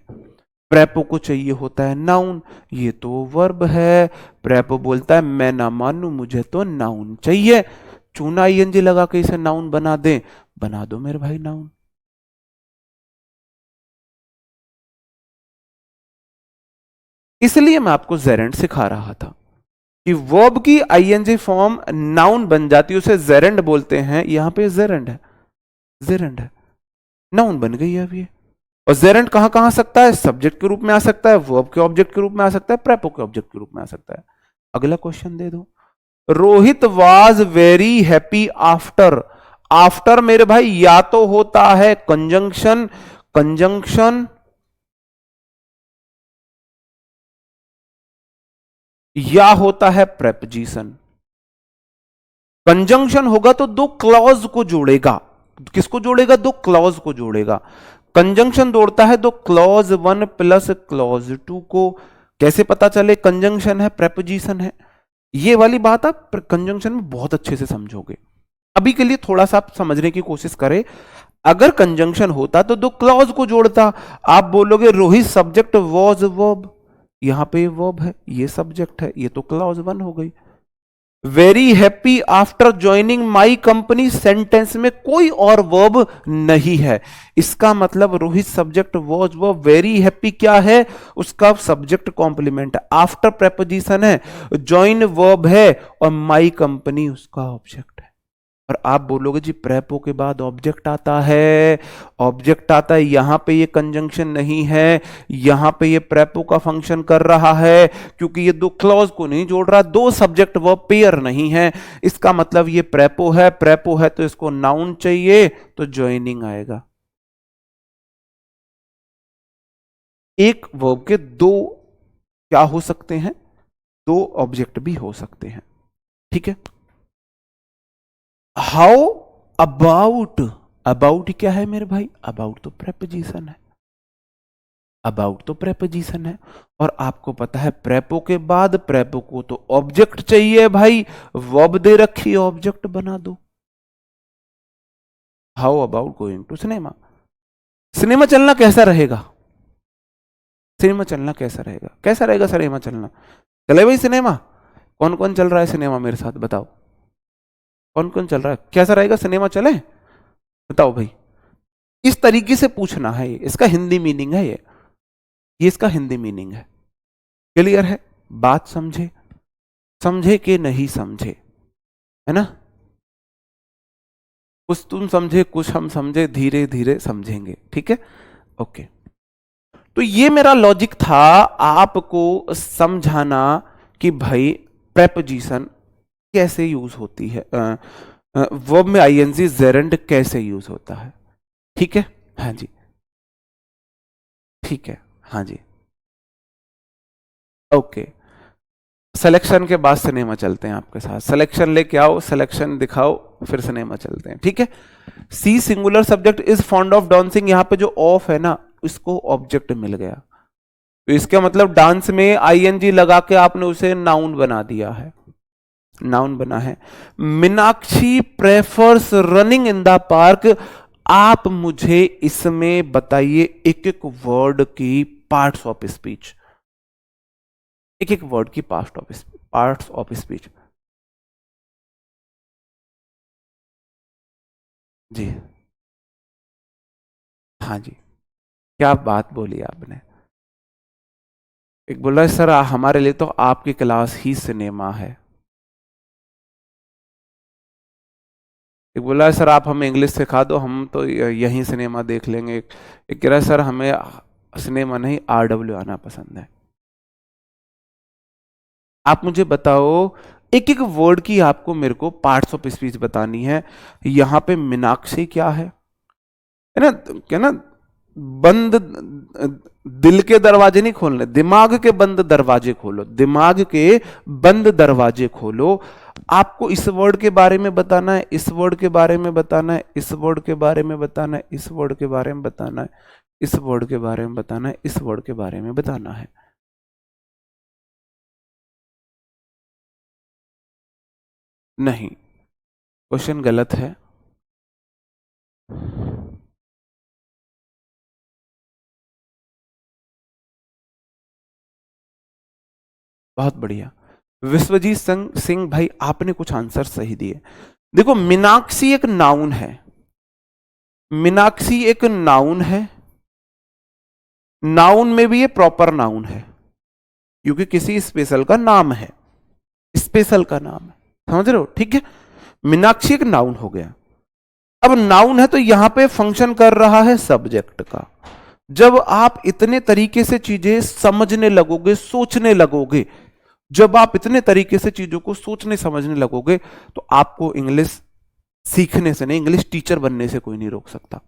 प्रेपो को चाहिए होता है नाउन, ये तो वर्ब है। प्रेपो बोलता है मैं ना मानू, मुझे तो नाउन चाहिए। चूना आईएनजी लगा के इसे नाउन बना दे, बना दो मेरे भाई नाउन। इसलिए मैं आपको जेरेंड सिखा रहा था कि वर्ब की आईएनजी फॉर्म नाउन बन जाती है, उसे जेरेंड बोलते हैं। यहां पे जेरेंड है, जेरेंड है, नाउन बन गई है अब ये। और जेरेंड कहां कहां आ सकता है, सब्जेक्ट के रूप में आ सकता है, वर्ब के ऑब्जेक्ट के रूप में आ सकता है, प्रेपो के ऑब्जेक्ट के रूप में आ सकता है। अगला क्वेश्चन दे दो। Rohit was very happy after, after मेरे भाई या तो होता है कंजंक्शन, कंजंक्शन, या होता है प्रेपोजिशन। कंजंक्शन होगा तो दो क्लॉज को जोड़ेगा। किसको जोड़ेगा, दो क्लॉज को जोड़ेगा। कंजंक्शन जोड़ता है दो clause one plus clause two को। कैसे पता चले कंजंक्शन है प्रेपोजिशन है, ये वाली बात आप कंजंक्शन में बहुत अच्छे से समझोगे। अभी के लिए थोड़ा सा आप समझने की कोशिश करें। अगर कंजंक्शन होता तो दो क्लॉज को जोड़ता। आप बोलोगे रोहित सब्जेक्ट वॉज वर्ब, यहां पे वर्ब है, ये सब्जेक्ट है, ये तो क्लॉज वन हो गई। Very happy after joining my company, sentence में कोई और वर्ब नहीं है। इसका मतलब Rohit subject was verb, very happy क्या है, उसका सब्जेक्ट कॉम्प्लीमेंट है, आफ्टर प्रेपोजिशन है, ज्वाइन वर्ब है, और माई कंपनी उसका ऑब्जेक्ट है। और आप बोलोगे जी प्रेपो के बाद ऑब्जेक्ट आता है, ऑब्जेक्ट आता है, यहां पे ये कंजंक्शन नहीं है, यहां पे ये प्रेपो का फंक्शन कर रहा है, क्योंकि ये दो क्लॉज को नहीं जोड़ रहा, दो सब्जेक्ट वर्ब पेयर नहीं है। इसका मतलब ये प्रेपो है, प्रेपो है तो इसको नाउन चाहिए, तो ज्वाइनिंग आएगा। एक वर्ब के दो क्या हो सकते हैं, दो ऑब्जेक्ट भी हो सकते हैं, ठीक है। हाउ अबाउट, अबाउट क्या है मेरे भाई, अबाउट तो प्रेपोजिशन है, अबाउट तो प्रेपोजिशन है। और आपको पता है प्रेपो के बाद प्रेपो को तो ऑब्जेक्ट चाहिए भाई, वर्ब दे रखी है, ऑब्जेक्ट बना दो। How about going to cinema, cinema चलना कैसा रहेगा, सिनेमा चलना कैसा रहेगा, कैसा रहेगा सिनेमा चलना, चले भाई सिनेमा। कौन कौन चल रहा है सिनेमा मेरे साथ, बताओ कौन कौन चल रहा है, कैसा रहेगा सिनेमा चले, बताओ भाई। इस तरीके से पूछना है, ये इसका हिंदी मीनिंग है, ये इसका हिंदी मीनिंग है। क्लियर है, बात समझे, समझे कि नहीं समझे, है ना। कुछ तुम समझे कुछ हम समझे, धीरे धीरे समझेंगे, ठीक है, ओके। तो ये मेरा लॉजिक था आपको समझाना कि भाई प्रेपोजिशन कैसे यूज होती है, वर्ब में आईएनजी जेरेंड कैसे यूज होता है, ठीक है। हाँ जी, ठीक है, हाँ जी, ओके। सिलेक्शन के बाद सिनेमा चलते हैं आपके साथ, सिलेक्शन लेके आओ, सिलेक्शन दिखाओ, फिर सिनेमा चलते हैं, ठीक है। See singular subject is fond of dancing, यहां पे जो ऑफ है ना, इसको ऑब्जेक्ट मिल गया, तो इसका मतलब डांस में आईएनजी लगा के आपने उसे नाउन बना दिया है, नाउन बना है। Meenakshi prefers running in the park, आप मुझे इसमें बताइए एक एक वर्ड की पार्ट्स ऑफ स्पीच, एक एक वर्ड की पार्ट्स ऑफ स्पीच। जी, हाँ जी, क्या बात बोली आपने। एक बोल रहा है सर हमारे लिए तो आपकी क्लास ही सिनेमा है। एक बोला है सर आप हमें इंग्लिश सिखा दो, हम तो यहीं सिनेमा देख लेंगे। एक कह रहा है सर हमें सिनेमा नहीं RW आना पसंद है। आप मुझे बताओ, एक एक वर्ड की आपको मेरे को पार्ट्स ऑफ स्पीच बतानी है। यहां पे मीनाक्षी क्या है ना, क्या ना, बंद, दिल के दरवाजे नहीं खोलने, दिमाग के बंद दरवाजे खोलो, दिमाग के बंद दरवाजे खोलो। आपको इस वर्ड के बारे में बताना है, इस वर्ड के बारे में बताना है, इस वर्ड के बारे में बताना है, इस वर्ड के बारे में बताना है, इस वर्ड के बारे में बताना है, इस वर्ड के बारे में बताना है। नहीं, क्वेश्चन गलत है, बहुत बढ़िया। विश्वजीत सिंह भाई, आपने कुछ आंसर सही दिए। देखो, मीनाक्षी एक नाउन है, मीनाक्षी एक नाउन है, नाउन में भी ये प्रॉपर नाउन है क्योंकि किसी स्पेशल का नाम है, स्पेशल का नाम है, समझ रहे हो? ठीक है, मीनाक्षी एक नाउन हो गया। अब नाउन है तो यहां पे फंक्शन कर रहा है सब्जेक्ट का। जब आप इतने तरीके से चीजें समझने लगोगे, सोचने लगोगे, जब आप इतने तरीके से चीजों को सोचने समझने लगोगे, तो आपको इंग्लिश सीखने से नहीं, इंग्लिश टीचर बनने से कोई नहीं रोक सकता।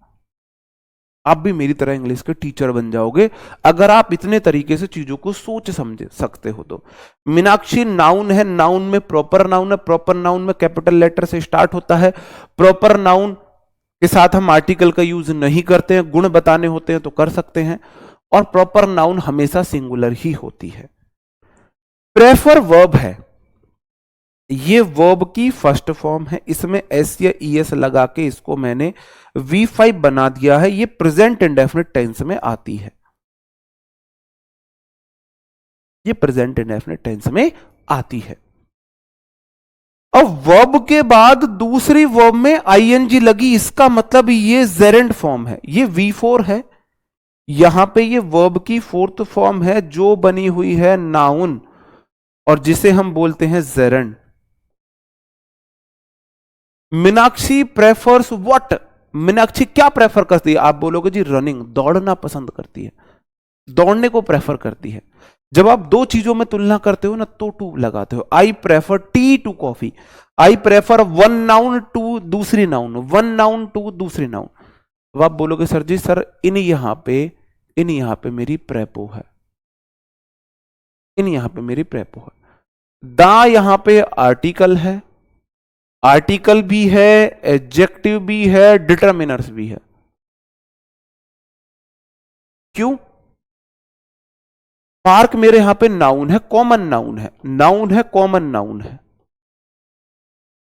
आप भी मेरी तरह इंग्लिश के टीचर बन जाओगे अगर आप इतने तरीके से चीजों को सोच समझ सकते हो तो। मीनाक्षी नाउन है, नाउन में प्रॉपर नाउन है, प्रॉपर नाउन में कैपिटल लेटर से स्टार्ट होता है, प्रॉपर नाउन के साथ हम आर्टिकल का यूज नहीं करते हैं, गुण बताने होते हैं तो कर सकते हैं, और प्रॉपर नाउन हमेशा सिंगुलर ही होती है। प्रेफर वर्ब है, ये वर्ब की फर्स्ट फॉर्म है, इसमें एस या ईएस लगा के इसको मैंने V5 बना दिया है, ये प्रेजेंट इंडेफिनिट टेंस में आती है, ये प्रेजेंट इंडेफिनिट टेंस में आती है। अब वर्ब के बाद दूसरी वर्ब में आईएनजी लगी, इसका मतलब ये जेरेंड फॉर्म है, ये V4 है, यहां पे ये वर्ब की फोर्थ फॉर्म है जो बनी हुई है नाउन और जिसे हम बोलते हैं gerund. Meenakshi prefers what, Meenakshi क्या प्रेफर करती है? आप बोलोगे जी रनिंग, दौड़ना पसंद करती है, दौड़ने को प्रेफर करती है। जब आप दो चीजों में तुलना करते हो ना तो टू लगाते हो। I prefer tea to coffee, I prefer one noun to दूसरी नाउन, वन नाउन टू दूसरी नाउन। अब आप बोलोगे सर जी सर इन यहां पे मेरी प्रेपो है, इन यहां पे मेरी प्रेपो है। दा यहां पे आर्टिकल है, आर्टिकल भी है, एडजेक्टिव भी है, डिटरमिनर्स भी है। क्यों? पार्क मेरे यहां पे नाउन है, कॉमन नाउन है, नाउन है, कॉमन नाउन है।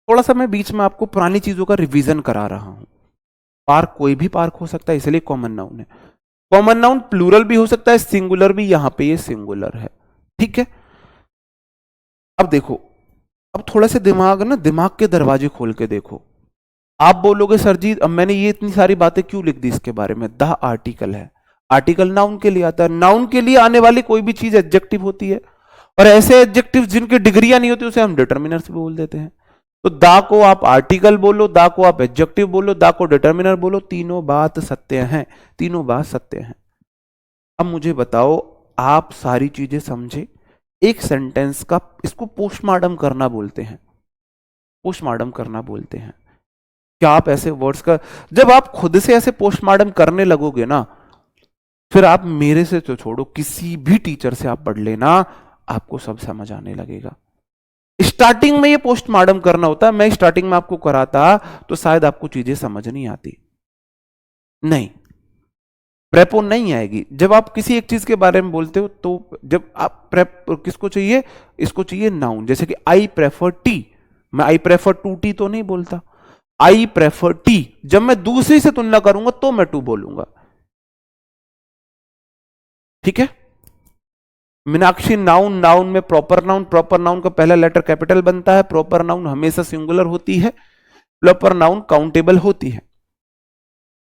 थोड़ा सा मैं बीच में आपको पुरानी चीजों का रिवीजन करा रहा हूं। पार्क कोई भी पार्क हो सकता है, इसलिए कॉमन नाउन है। कॉमन नाउन प्लूरल भी हो सकता है, सिंगुलर भी, यहां पे ये सिंगुलर है, ठीक है। अब देखो, अब थोड़ा से दिमाग के दरवाजे खोल के देखो। आप बोलोगे सर जी अब मैंने ये इतनी सारी बातें क्यों लिख दी इसके बारे में? द आर्टिकल है, आर्टिकल नाउन के लिए आता है, नाउन के लिए आने वाली कोई भी चीज एडजेक्टिव होती है, और ऐसे एडजेक्टिव जिनकी डिग्रियां नहीं होती उसे हम डिटर्मिनर्स भी बोल देते हैं। तो दा को आप आर्टिकल बोलो, दा को आप एडजेक्टिव बोलो, दा को डिटर्मिनर बोलो, तीनों बात सत्य हैं, तीनों बात सत्य हैं। अब मुझे बताओ, आप सारी चीजें समझे, एक सेंटेंस का इसको पोस्टमार्टम करना बोलते हैं, पोस्टमार्टम करना बोलते हैं। क्या आप ऐसे वर्ड्स का, जब आप खुद से ऐसे पोस्टमार्टम करने लगोगे ना, फिर आप मेरे से तो छोड़ो, किसी भी टीचर से आप पढ़ लेना, आपको सब समझ आने लगेगा। स्टार्टिंग में ये पोस्टमार्टम करना होता है, मैं स्टार्टिंग में आपको कराता तो शायद आपको चीजें समझ नहीं आती, नहीं, प्रेपो नहीं आएगी। जब आप किसी एक चीज के बारे में बोलते हो तो जब आप प्रेप किसको चाहिए, इसको चाहिए नाउन। जैसे कि आई प्रेफर टी, मैं आई प्रेफर टू टी तो नहीं बोलता, आई प्रेफर टी। जब मैं दूसरी से तुलना करूंगा तो मैं टू बोलूंगा, ठीक है। मीनाक्षी नाउन, नाउन में प्रॉपर नाउन, प्रॉपर नाउन का पहला लेटर कैपिटल बनता है, प्रॉपर नाउन हमेशा सिंगुलर होती है, प्रॉपर नाउन काउंटेबल होती है।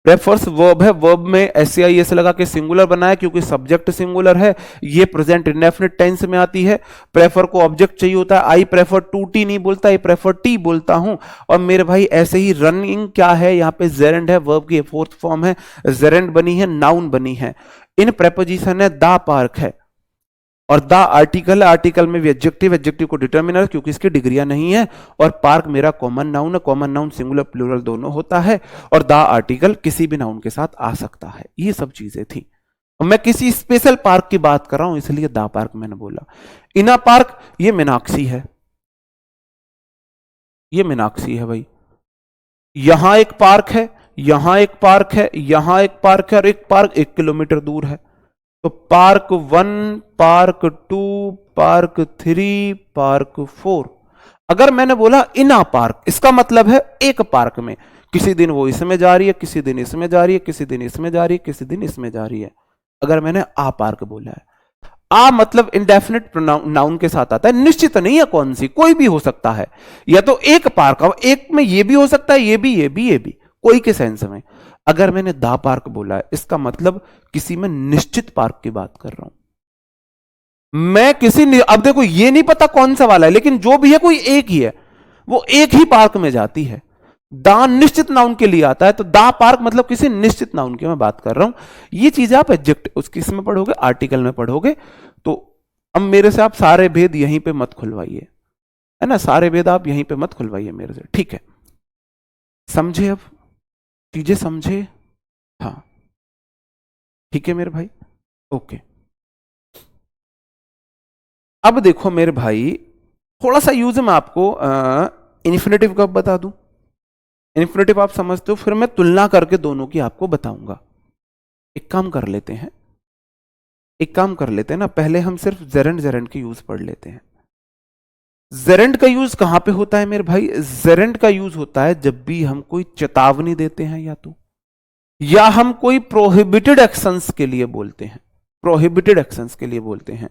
प्रेफर्स वर्ब है, वर्ब में एस लगा के सिंगुलर बनाया क्योंकि सब्जेक्ट सिंगुलर है, ये प्रेजेंट इंडेफिनिट टेंस में आती है। प्रेफर को ऑब्जेक्ट चाहिए होता है, आई प्रेफर टू टी नहीं बोलता, आई प्रेफर टी बोलता हूं। और मेरे भाई ऐसे ही रनिंग क्या है, यहाँ पे जेरेंड है, वर्ब की फोर्थ फॉर्म है, जेरेंड बनी है, नाउन बनी है। इन प्रेपोजिशन है, दा पार्क है, और द आर्टिकल है, आर्टिकल में भी एडजेक्टिव, एडजेक्टिव को डिटर्मिनर क्योंकि इसकी डिग्रियां नहीं है, और पार्क मेरा कॉमन नाउन है, कॉमन नाउन सिंगुलर प्लूरल दोनों होता है, और द आर्टिकल किसी भी नाउन के साथ आ सकता है। ये सब चीजें थी, मैं किसी स्पेशल पार्क की बात कर रहा हूं इसलिए द पार्क मैंने बोला। इना पार्क, ये मीनाक्षी है, ये मीनाक्षी है भाई। यहां एक पार्क है, यहां एक पार्क है, यहां एक पार्क है, और एक पार्क 1 किलोमीटर दूर है। तो पार्क 1, पार्क 2, पार्क 3, पार्क 4। अगर मैंने बोला इना पार्क, इसका मतलब है एक पार्क में, किसी दिन वो इसमें जा रही है, किसी दिन इसमें जा रही है, किसी दिन इसमें जा रही है, किसी दिन इसमें जा रही है। अगर मैंने आ पार्क बोला है, आ मतलब इंडेफिनिट नाउन के साथ आता है, निश्चित नहीं है कौन सी, कोई भी हो सकता है, या तो एक पार्क, अब एक में ये भी हो सकता है, ये भी, ये भी, ये भी, कोई के सेंस में। अगर मैंने दा पार्क बोला है, इसका मतलब किसी में निश्चित पार्क की बात कर रहा हूं मैं, किसी, अब देखो ये नहीं पता कौन सा वाला है, लेकिन जो भी है कोई एक ही है, वो एक ही पार्क में जाती है। दा निश्चित नाउन के लिए आता है, तो दा पार्क मतलब किसी निश्चित नाउन की मैं बात कर रहा हूं। ये चीज आप एडजेक्ट उसकी इसमें पढ़ोगे, आर्टिकल में पढ़ोगे। तो अब मेरे से आप सारे भेद यहीं पे मत खुलवाइए, है ना, सारे भेद आप यहीं पे मत खुलवाइए मेरे से, ठीक है? समझे? अब चीजें समझे? हाँ ठीक है मेरे भाई, ओके। अब देखो मेरे भाई, थोड़ा सा यूज मैं आपको इन्फिनेटिव कब बता दूं, इन्फिनेटिव आप समझते हो, फिर मैं तुलना करके दोनों की आपको बताऊंगा। एक काम कर लेते हैं, एक काम कर लेते हैं ना, पहले हम सिर्फ जेरेंड जेरेंड की यूज पढ़ लेते हैं। जेरेंड का यूज कहां पे होता है मेरे भाई? जेरेंड का यूज होता है जब भी हम कोई चेतावनी देते हैं, या हम कोई प्रोहिबिटेड एक्शंस के लिए बोलते हैं, प्रोहिबिटेड एक्शंस के लिए बोलते हैं,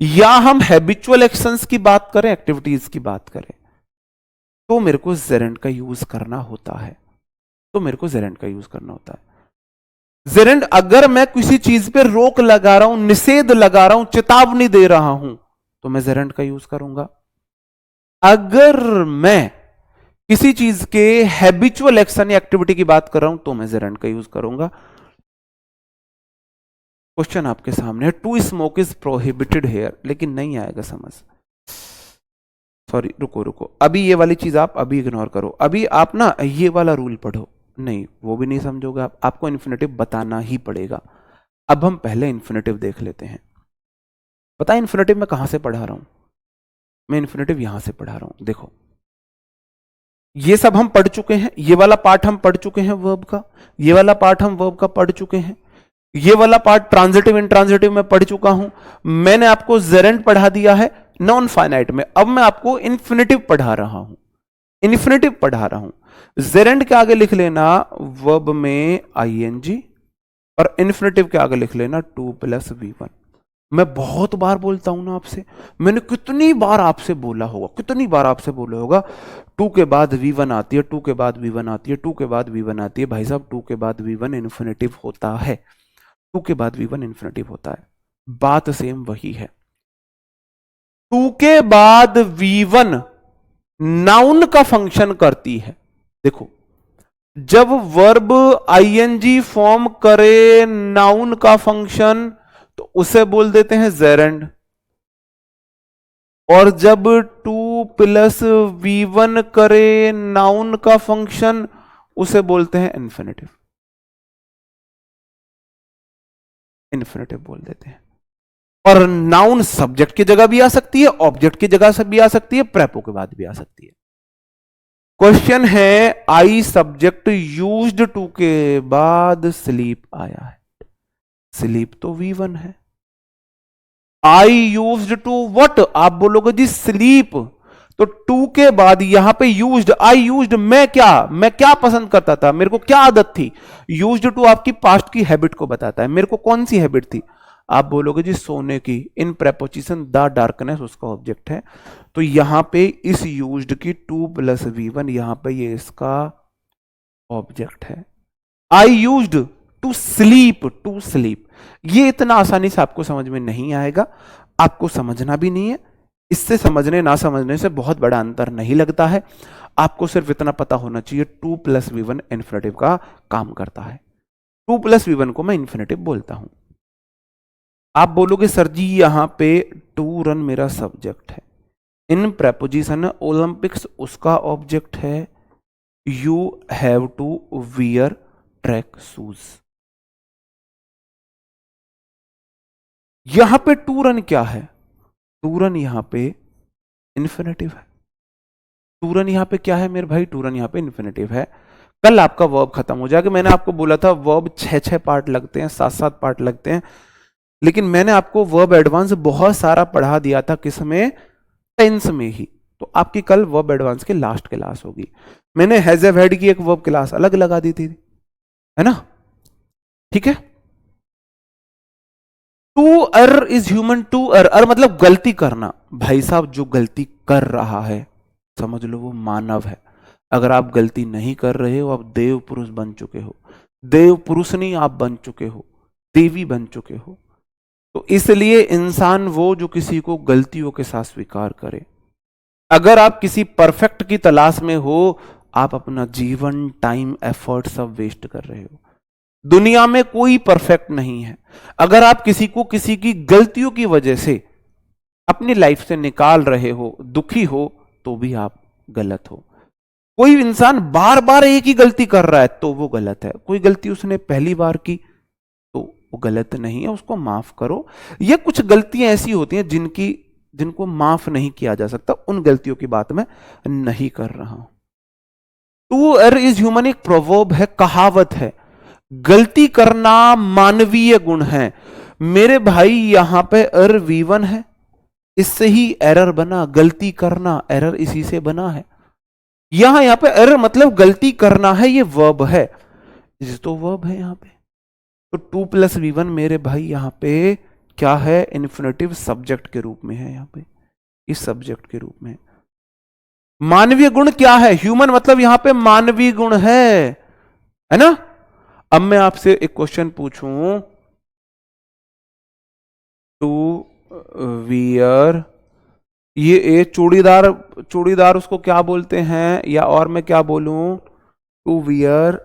या हम हैबिचुअल एक्शंस की बात करें, एक्टिविटीज की बात करें, तो मेरे को जेरेंड का यूज करना होता है, तो मेरे को जेरेंड का यूज करना होता है। जेरेंड, अगर मैं किसी चीज पे रोक लगा रहा हूं, निषेध लगा रहा हूं, चेतावनी दे रहा हूं, तो मैं जेरेंड का यूज करूंगा। अगर मैं किसी चीज के हैबिचुअल एक्शन या एक्टिविटी की बात कर रहा हूं, तो मैं जेरेंड का यूज करूंगा। क्वेश्चन आपके सामने है, to smoke is prohibited here, लेकिन नहीं आएगा समझ, सॉरी, रुको रुको, अभी ये वाली चीज आप अभी इग्नोर करो, अभी आप ना ये वाला रूल पढ़ो, नहीं वो भी नहीं समझोगे आप, आपको इन्फिनेटिव बताना ही पड़ेगा। अब हम पहले इन्फिनेटिव देख लेते हैं। पता है इन्फिनेटिव मैं कहां से पढ़ा रहा हूं? मैं इन्फिनेटिव यहां से पढ़ा रहा हूं, देखो ये सब हम पढ़ चुके हैं, ये वाला पार्ट हम पढ़ चुके हैं वर्ब का, ये वाला पार्ट हम वर्ब का पढ़ चुके हैं, ये वाला पार्ट ट्रांजिटिव इंट्रांजिटिव में पढ़ चुका हूं, मैंने आपको जेरेंड पढ़ा दिया है नॉन फाइनाइट में। अब मैं आपको इन्फिनेटिव पढ़ा रहा हूं, इन्फिनेटिव पढ़ा रहा हूं। जेरेंड के आगे लिख लेना वर्ब में आईएनजी, और इन्फिनेटिव के आगे लिख लेना 2 + V1। मैं बहुत बार बोलता हूं ना आपसे, मैंने कितनी बार आपसे बोला होगा, कितनी बार आपसे बोला होगा, 2 के बाद V1 आती है, 2 के बाद V1 आती है, 2 के बाद V1 आती है। भाई साहब 2 के बाद V1 इन्फिनेटिव होता है, 2 के बाद V1 इन्फिनेटिव होता है, बात सेम वही है। 2 के बाद V1 नाउन का फंक्शन करती है। देखो जब वर्ब आईएनजी फॉर्म करे नाउन का फंक्शन, तो उसे बोल देते हैं जेरेंड, और जब 2 + V1 करे नाउन का फंक्शन, उसे बोलते हैं इन्फिनेटिव, इन्फिनेटिव बोल देते हैं। और नाउन सब्जेक्ट की जगह भी आ सकती है, ऑब्जेक्ट की जगह से भी आ सकती है, प्रेपो के बाद भी आ सकती है। क्वेश्चन है, आई सब्जेक्ट यूज्ड टू के बाद स्लीप आया है, स्लीप तो V1 है। आई यूज्ड टू व्हाट, आप बोलोगे जी स्लीप, तो 2 के बाद यहां पे यूज्ड, आई यूज्ड, मैं क्या पसंद करता था, मेरे को क्या आदत थी। यूज्ड टू आपकी पास्ट की हैबिट को बताता है, मेरे को कौन सी हैबिट थी, आप बोलोगे जी सोने की। इन प्रेपोजिशन द डार्कनेस उसका ऑब्जेक्ट है, तो यहां पे इस यूज्ड की 2 + V1, यहां पे ये इसका ऑब्जेक्ट है। I used to sleep, to sleep, ये इतना आसानी से आपको समझ में नहीं आएगा, आपको समझना भी नहीं है। इससे समझने ना समझने से बहुत बड़ा अंतर नहीं लगता है, आपको सिर्फ इतना पता होना चाहिए 2 + V1 इन्फिनेटिव का काम करता है। 2 + V1 को मैं इन्फिनेटिव बोलता हूं। आप बोलोगे सर जी यहां पे टू रन मेरा सब्जेक्ट है, इन प्रेपोजिशन ओलंपिक्स उसका ऑब्जेक्ट है, you have to wear track shoes. यहां पे टू रन क्या है, टू रन यहां पे इन्फिनेटिव है। टू रन यहां पे क्या है मेरे भाई, टू रन यहां पे इन्फिनेटिव है। कल आपका वर्ब खत्म हो जाएगा, मैंने आपको बोला था वर्ब 6 पार्ट लगते हैं, 7 पार्ट लगते हैं, लेकिन मैंने आपको वर्ब एडवांस बहुत सारा पढ़ा दिया था, किसमें, टेंस में ही। तो आपकी कल वर्ब एडवांस की लास्ट क्लास होगी। मैंने हैज हैव हैड की एक वर्ब क्लास अलग लगा दी थी, है ना? ठीक है। To err is human, to err मतलब गलती करना। भाई साहब जो गलती कर रहा है समझ लो वो मानव है। अगर आप गलती नहीं कर रहे हो आप देव पुरुष बन चुके हो। देव पुरुष नहीं, आप बन चुके हो, देवी बन चुके हो। तो इसलिए इंसान वो जो किसी को गलतियों के साथ स्वीकार करे। अगर आप किसी परफेक्ट की तलाश में हो, आप अपना जीवन, टाइम, एफर्ट सब वेस्ट कर रहे हो। दुनिया में कोई परफेक्ट नहीं है। अगर आप किसी को किसी की गलतियों की वजह से अपनी लाइफ से निकाल रहे हो, दुखी हो, तो भी आप गलत हो। कोई इंसान बार बार एक ही गलती कर रहा है तो वो गलत है। कोई गलती उसने पहली बार की तो वो गलत नहीं है, उसको माफ करो। ये कुछ गलतियां ऐसी होती हैं जिनको माफ नहीं किया जा सकता, उन गलतियों की बात मैं नहीं कर रहा हूं। टू अर इज ह्यूमन एक प्रोवर्ब है, कहावत है। गलती करना मानवीय गुण है। मेरे भाई यहां पे अर V1 है, इससे ही एरर बना। गलती करना एरर इसी से बना है। यहां पे एरर मतलब गलती करना है, ये वर्ब है, तो वर्ब है यहां पे। तो 2+V1 मेरे भाई यहां पे क्या है? इन्फिनेटिव सब्जेक्ट के रूप में है। यहां पे इस सब्जेक्ट के रूप में मानवीय गुण क्या है? ह्यूमन मतलब यहां पे मानवीय गुण है ना? अब मैं आपसे एक क्वेश्चन पूछूं, टू वियर, ये चूड़ीदार, चूड़ीदार उसको क्या बोलते हैं? या और मैं क्या बोलूं? To wear,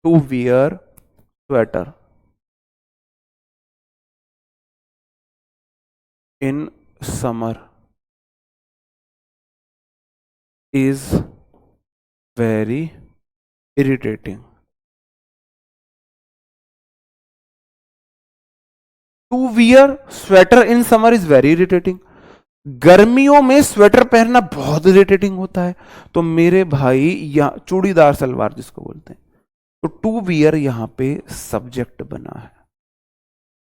to wear sweater in summer is very irritating. To wear sweater in summer is very irritating. गर्मियों में स्वेटर पहनना बहुत इरिटेटिंग होता है। तो मेरे भाई या चूड़ीदार सलवार जिसको बोलते हैं, तो टू वियर यहां पे सब्जेक्ट बना है,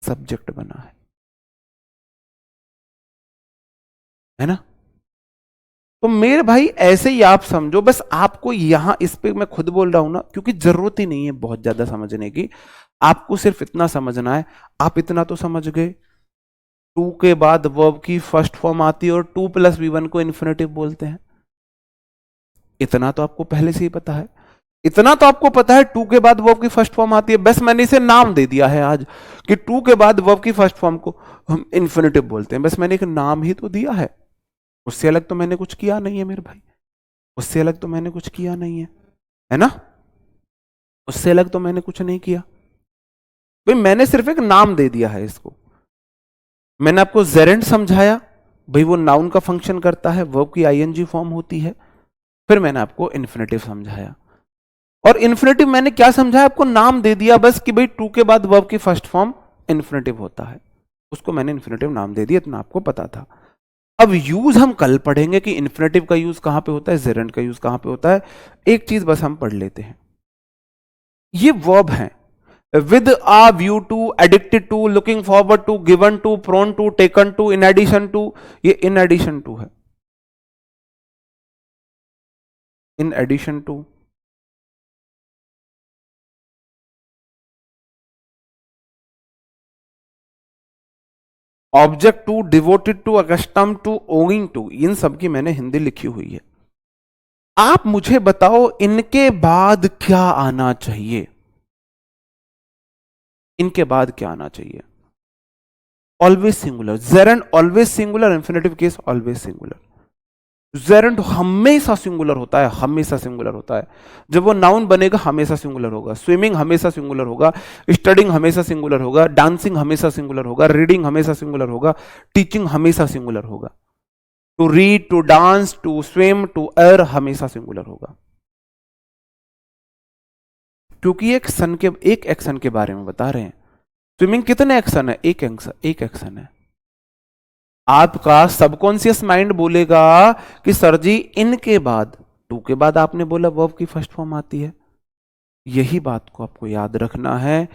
सब्जेक्ट बना है ना? तो मेरे भाई ऐसे ही आप समझो, बस आपको यहां इस पे मैं खुद बोल रहा हूं ना, क्योंकि जरूरत ही नहीं है बहुत ज्यादा समझने की। आपको सिर्फ इतना समझना है। आप इतना तो समझ गए, टू के बाद वर्ब की फर्स्ट फॉर्म आती है और 2+V1 को इन्फिनेटिव बोलते हैं। इतना तो आपको पहले से ही पता है। इतना तो आपको पता है टू के बाद वर्ब की फर्स्ट फॉर्म आती है। बस मैंने इसे नाम दे दिया है आज कि टू के बाद वर्ब की फर्स्ट फॉर्म को हम इन्फिनेटिव बोलते हैं। बस मैंने एक नाम ही तो दिया है, उससे अलग तो मैंने कुछ किया नहीं है मेरे भाई। उससे अलग तो मैंने कुछ किया नहीं है ना? उससे अलग तो मैंने कुछ नहीं किया भाई। मैंने सिर्फ एक नाम दे दिया है इसको। मैंने आपको जेरेंट समझाया, भाई वो नाउन का फंक्शन करता है, वर्ब की आईएनजी फॉर्म होती है। फिर मैंने आपको इन्फिनेटिव समझाया, और इन्फिनेटिव मैंने क्या समझाया? आपको नाम दे दिया बस कि भाई टू के बाद वर्ब की फर्स्ट फॉर्म इन्फिनेटिव होता है, उसको मैंने इन्फिनेटिव नाम दे दिया, इतना आपको पता था। अब यूज हम कल पढ़ेंगे कि इन्फिनेटिव का यूज कहां पे होता है, जेरेंट का यूज कहां पे होता है। एक चीज बस हम पढ़ लेते हैं। ये वर्ब है, with a view to, addicted to, looking forward to, given to, prone to, taken to, in addition to. ये इन एडिशन टू है, in addition to. Object to, devoted to, accustomed to, owing to, इन सब की मैंने हिंदी लिखी हुई है। आप मुझे बताओ इनके बाद क्या आना चाहिए? इनके बाद क्या आना चाहिए? Always singular. Geraint always singular, infinitive case always singular. Geraint हमेशा सिंगुलर होता है, हमेशा सिंगुलर होता है। जब वो नाउन बनेगा हमेशा सिंगुलर होगा। स्विमिंग हमेशा सिंगुलर होगा, स्टडिंग हमेशा सिंगुलर होगा, डांसिंग हमेशा सिंगुलर होगा, रीडिंग हमेशा सिंगुलर होगा, टीचिंग हमेशा सिंगुलर होगा। To read, to dance, to swim, to er हमेशा सिंगुलर होगा, क्योंकि एक एक्शन के बारे में बता रहे हैं। स्विमिंग कितने एक्शन है? एक एक्शन है। आपका सबकॉन्शियस माइंड बोलेगा कि सर जी इनके बाद, टू के बाद आपने बोला वर्ब की फर्स्ट फॉर्म आती है। यही बात को आपको याद रखना है।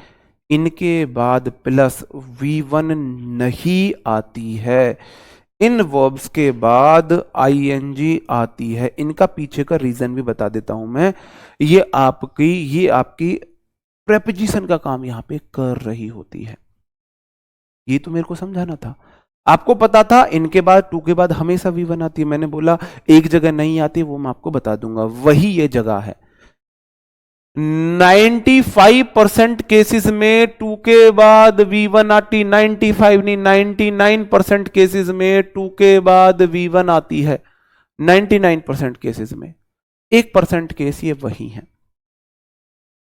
इनके बाद प्लस V1 नहीं आती है। इन वर्ब्स के बाद आईएनजी आती है। इनका पीछे का रीजन भी बता देता हूं मैं। ये आपकी प्रेपोजिशन का काम यहां पे कर रही होती है। ये तो मेरे को समझाना था। आपको पता था इनके बाद टू के बाद हमेशा V1 आती है। मैंने बोला एक जगह नहीं आती, वो मैं आपको बता दूंगा, वही ये जगह है। 95% केसेस में टू के बाद V1 आती, 95 नहीं 99% केसेस में टू के बाद V1 आती है। 99% केसेस में, 1% केस ये वही है।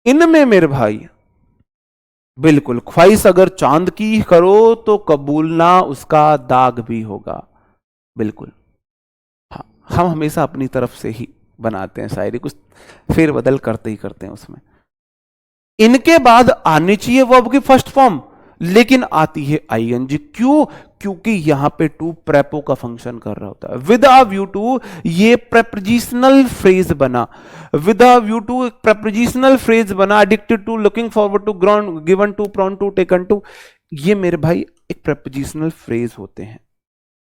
इनमें मेरे भाई बिल्कुल ख्वाहिश अगर चांद की करो तो कबूलना उसका दाग भी होगा। बिल्कुल हाँ, हम हमेशा अपनी तरफ से ही बनाते हैं शायरी, कुछ फेर बदल करते ही करते हैं उसमें। इनके बाद आनी चाहिए वर्ब की फर्स्ट फॉर्म, लेकिन आती है आईएनजी। क्यों? क्योंकि यहां पे टू प्रेपो का फंक्शन कर रहा होता है। विद अ व्यू टू, ये प्रेपोजिशनल फ्रेज बना। विद अ व्यू टू एक प्रेपोजिशनल फ्रेज बना। Addicted to, looking forward to, grown, given to, prone to, taken to, ये मेरे भाई एक प्रेपोजिशनल फ्रेज होते हैं।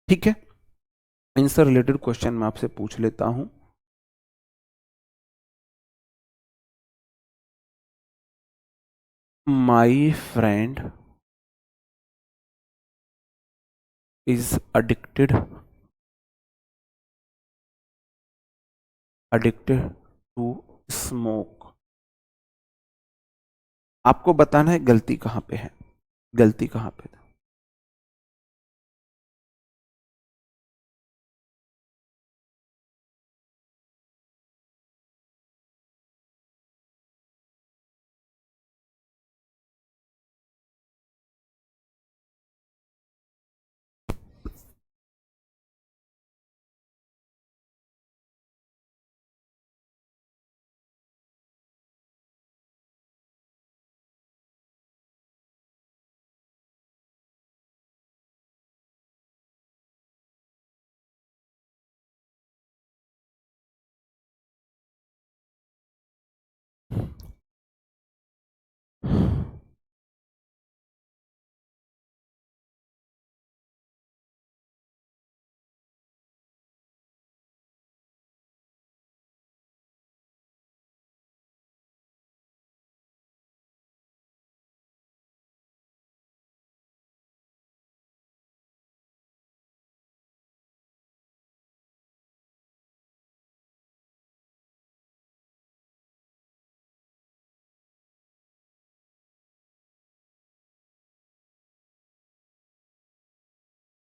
ठीक है, इनसे रिलेटेड क्वेश्चन मैं आपसे पूछ लेता हूं। My friend is addicted to smoke। आपको बताना है गलती कहां पे है, गलती कहां पे है।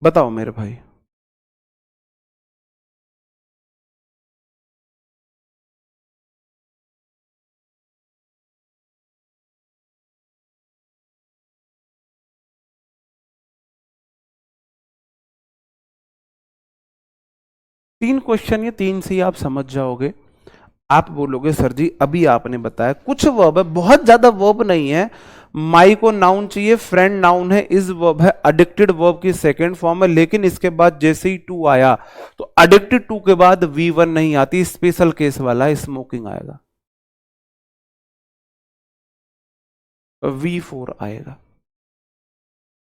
बताओ मेरे भाई। तीन क्वेश्चन, ये तीन से ही आप समझ जाओगे। आप बोलोगे सर जी अभी आपने बताया कुछ वर्ब है, बहुत ज्यादा वर्ब नहीं है। माई को नाउन चाहिए, फ्रेंड नाउन है, इज वर्ब है, एडिक्टेड वर्ब की सेकंड फॉर्म है, लेकिन इसके बाद जैसे ही टू आया तो एडिक्टेड टू के बाद V1 नहीं आती, स्पेशल केस वाला स्मोकिंग आएगा, V4 आएगा।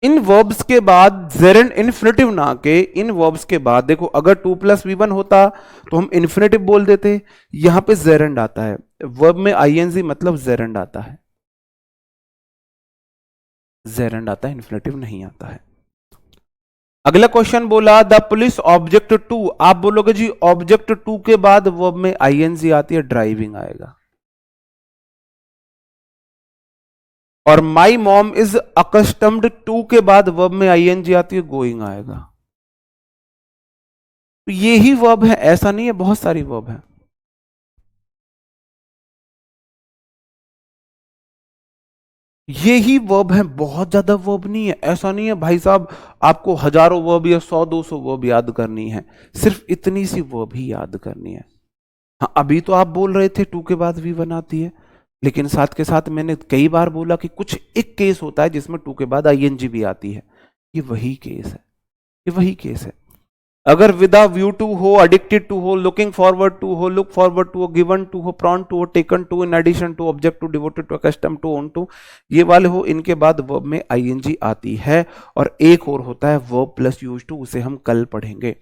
इन वर्ब्स के बाद जेरेंड इन्फिनेटिव ना के, इन वर्ब्स के बाद देखो अगर 2+V1 होता तो हम इन्फिनेटिव बोल देते। यहां पे जेरेंड आता है, वर्ब में आईएनजी मतलब जेरेंड आता है, जेरेंड आता है, इन्फिनेटिव नहीं आता है। अगला क्वेश्चन बोला द पुलिस ऑब्जेक्ट टू, आप बोलोगे जी ऑब्जेक्ट टू के बाद वर्ब में आईएनजी आती है, ड्राइविंग आएगा। और my mom is accustomed to के बाद वर्ब में आईएनजी आती है, गोइंग आएगा। तो ये ही वर्ब है, ऐसा नहीं है, बहुत सारी वर्ब है। ये ही वर्ब है, बहुत ज्यादा वर्ब नहीं है। ऐसा नहीं है भाई साहब आपको हजारों वर्ब या 100-200 वर्ब याद करनी है, सिर्फ इतनी सी वर्ब ही याद करनी है। हाँ, अभी तो आप बोल रहे थे टू के बाद V1 आती है, लेकिन साथ के साथ मैंने कई बार बोला कि कुछ एक केस होता है जिसमें टू के बाद आईएनजी भी आती है। ये वही केस है, ये वही केस है। अगर विदा व्यू टू हो, एडिक्टेड टू हो, लुकिंग फॉरवर्ड टू हो, लुक फॉरवर्ड टू हो, गिवन टू हो, प्रॉन टू हो, taken to, in addition to, object to, devoted to, custom to, own to, ये वाले हो, इनके बाद वर्ब में आईएनजी आती है। और एक और होता है वर्ब प्लस यूज टू, उसे हम कल पढ़ेंगे।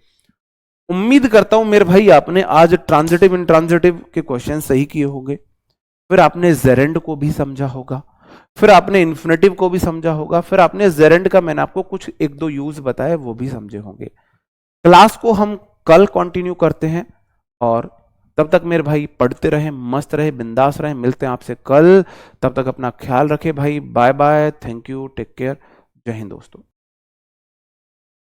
उम्मीद करता हूं मेरे भाई आपने आज ट्रांजिटिव इंट्रांजिटिव के क्वेश्चन सही किए होंगे, फिर आपने जेरेंड को भी समझा होगा, फिर आपने इन्फिनेटिव को भी समझा होगा, फिर आपने जेरेंड का मैंने आपको कुछ एक दो यूज बताए वो भी समझे होंगे। क्लास को हम कल कंटिन्यू करते हैं, और तब तक मेरे भाई पढ़ते रहे, मस्त रहे, बिंदास रहे। मिलते हैं आपसे कल, तब तक अपना ख्याल रखे भाई। Bye bye, thank you, take care, जय हिंद दोस्तों।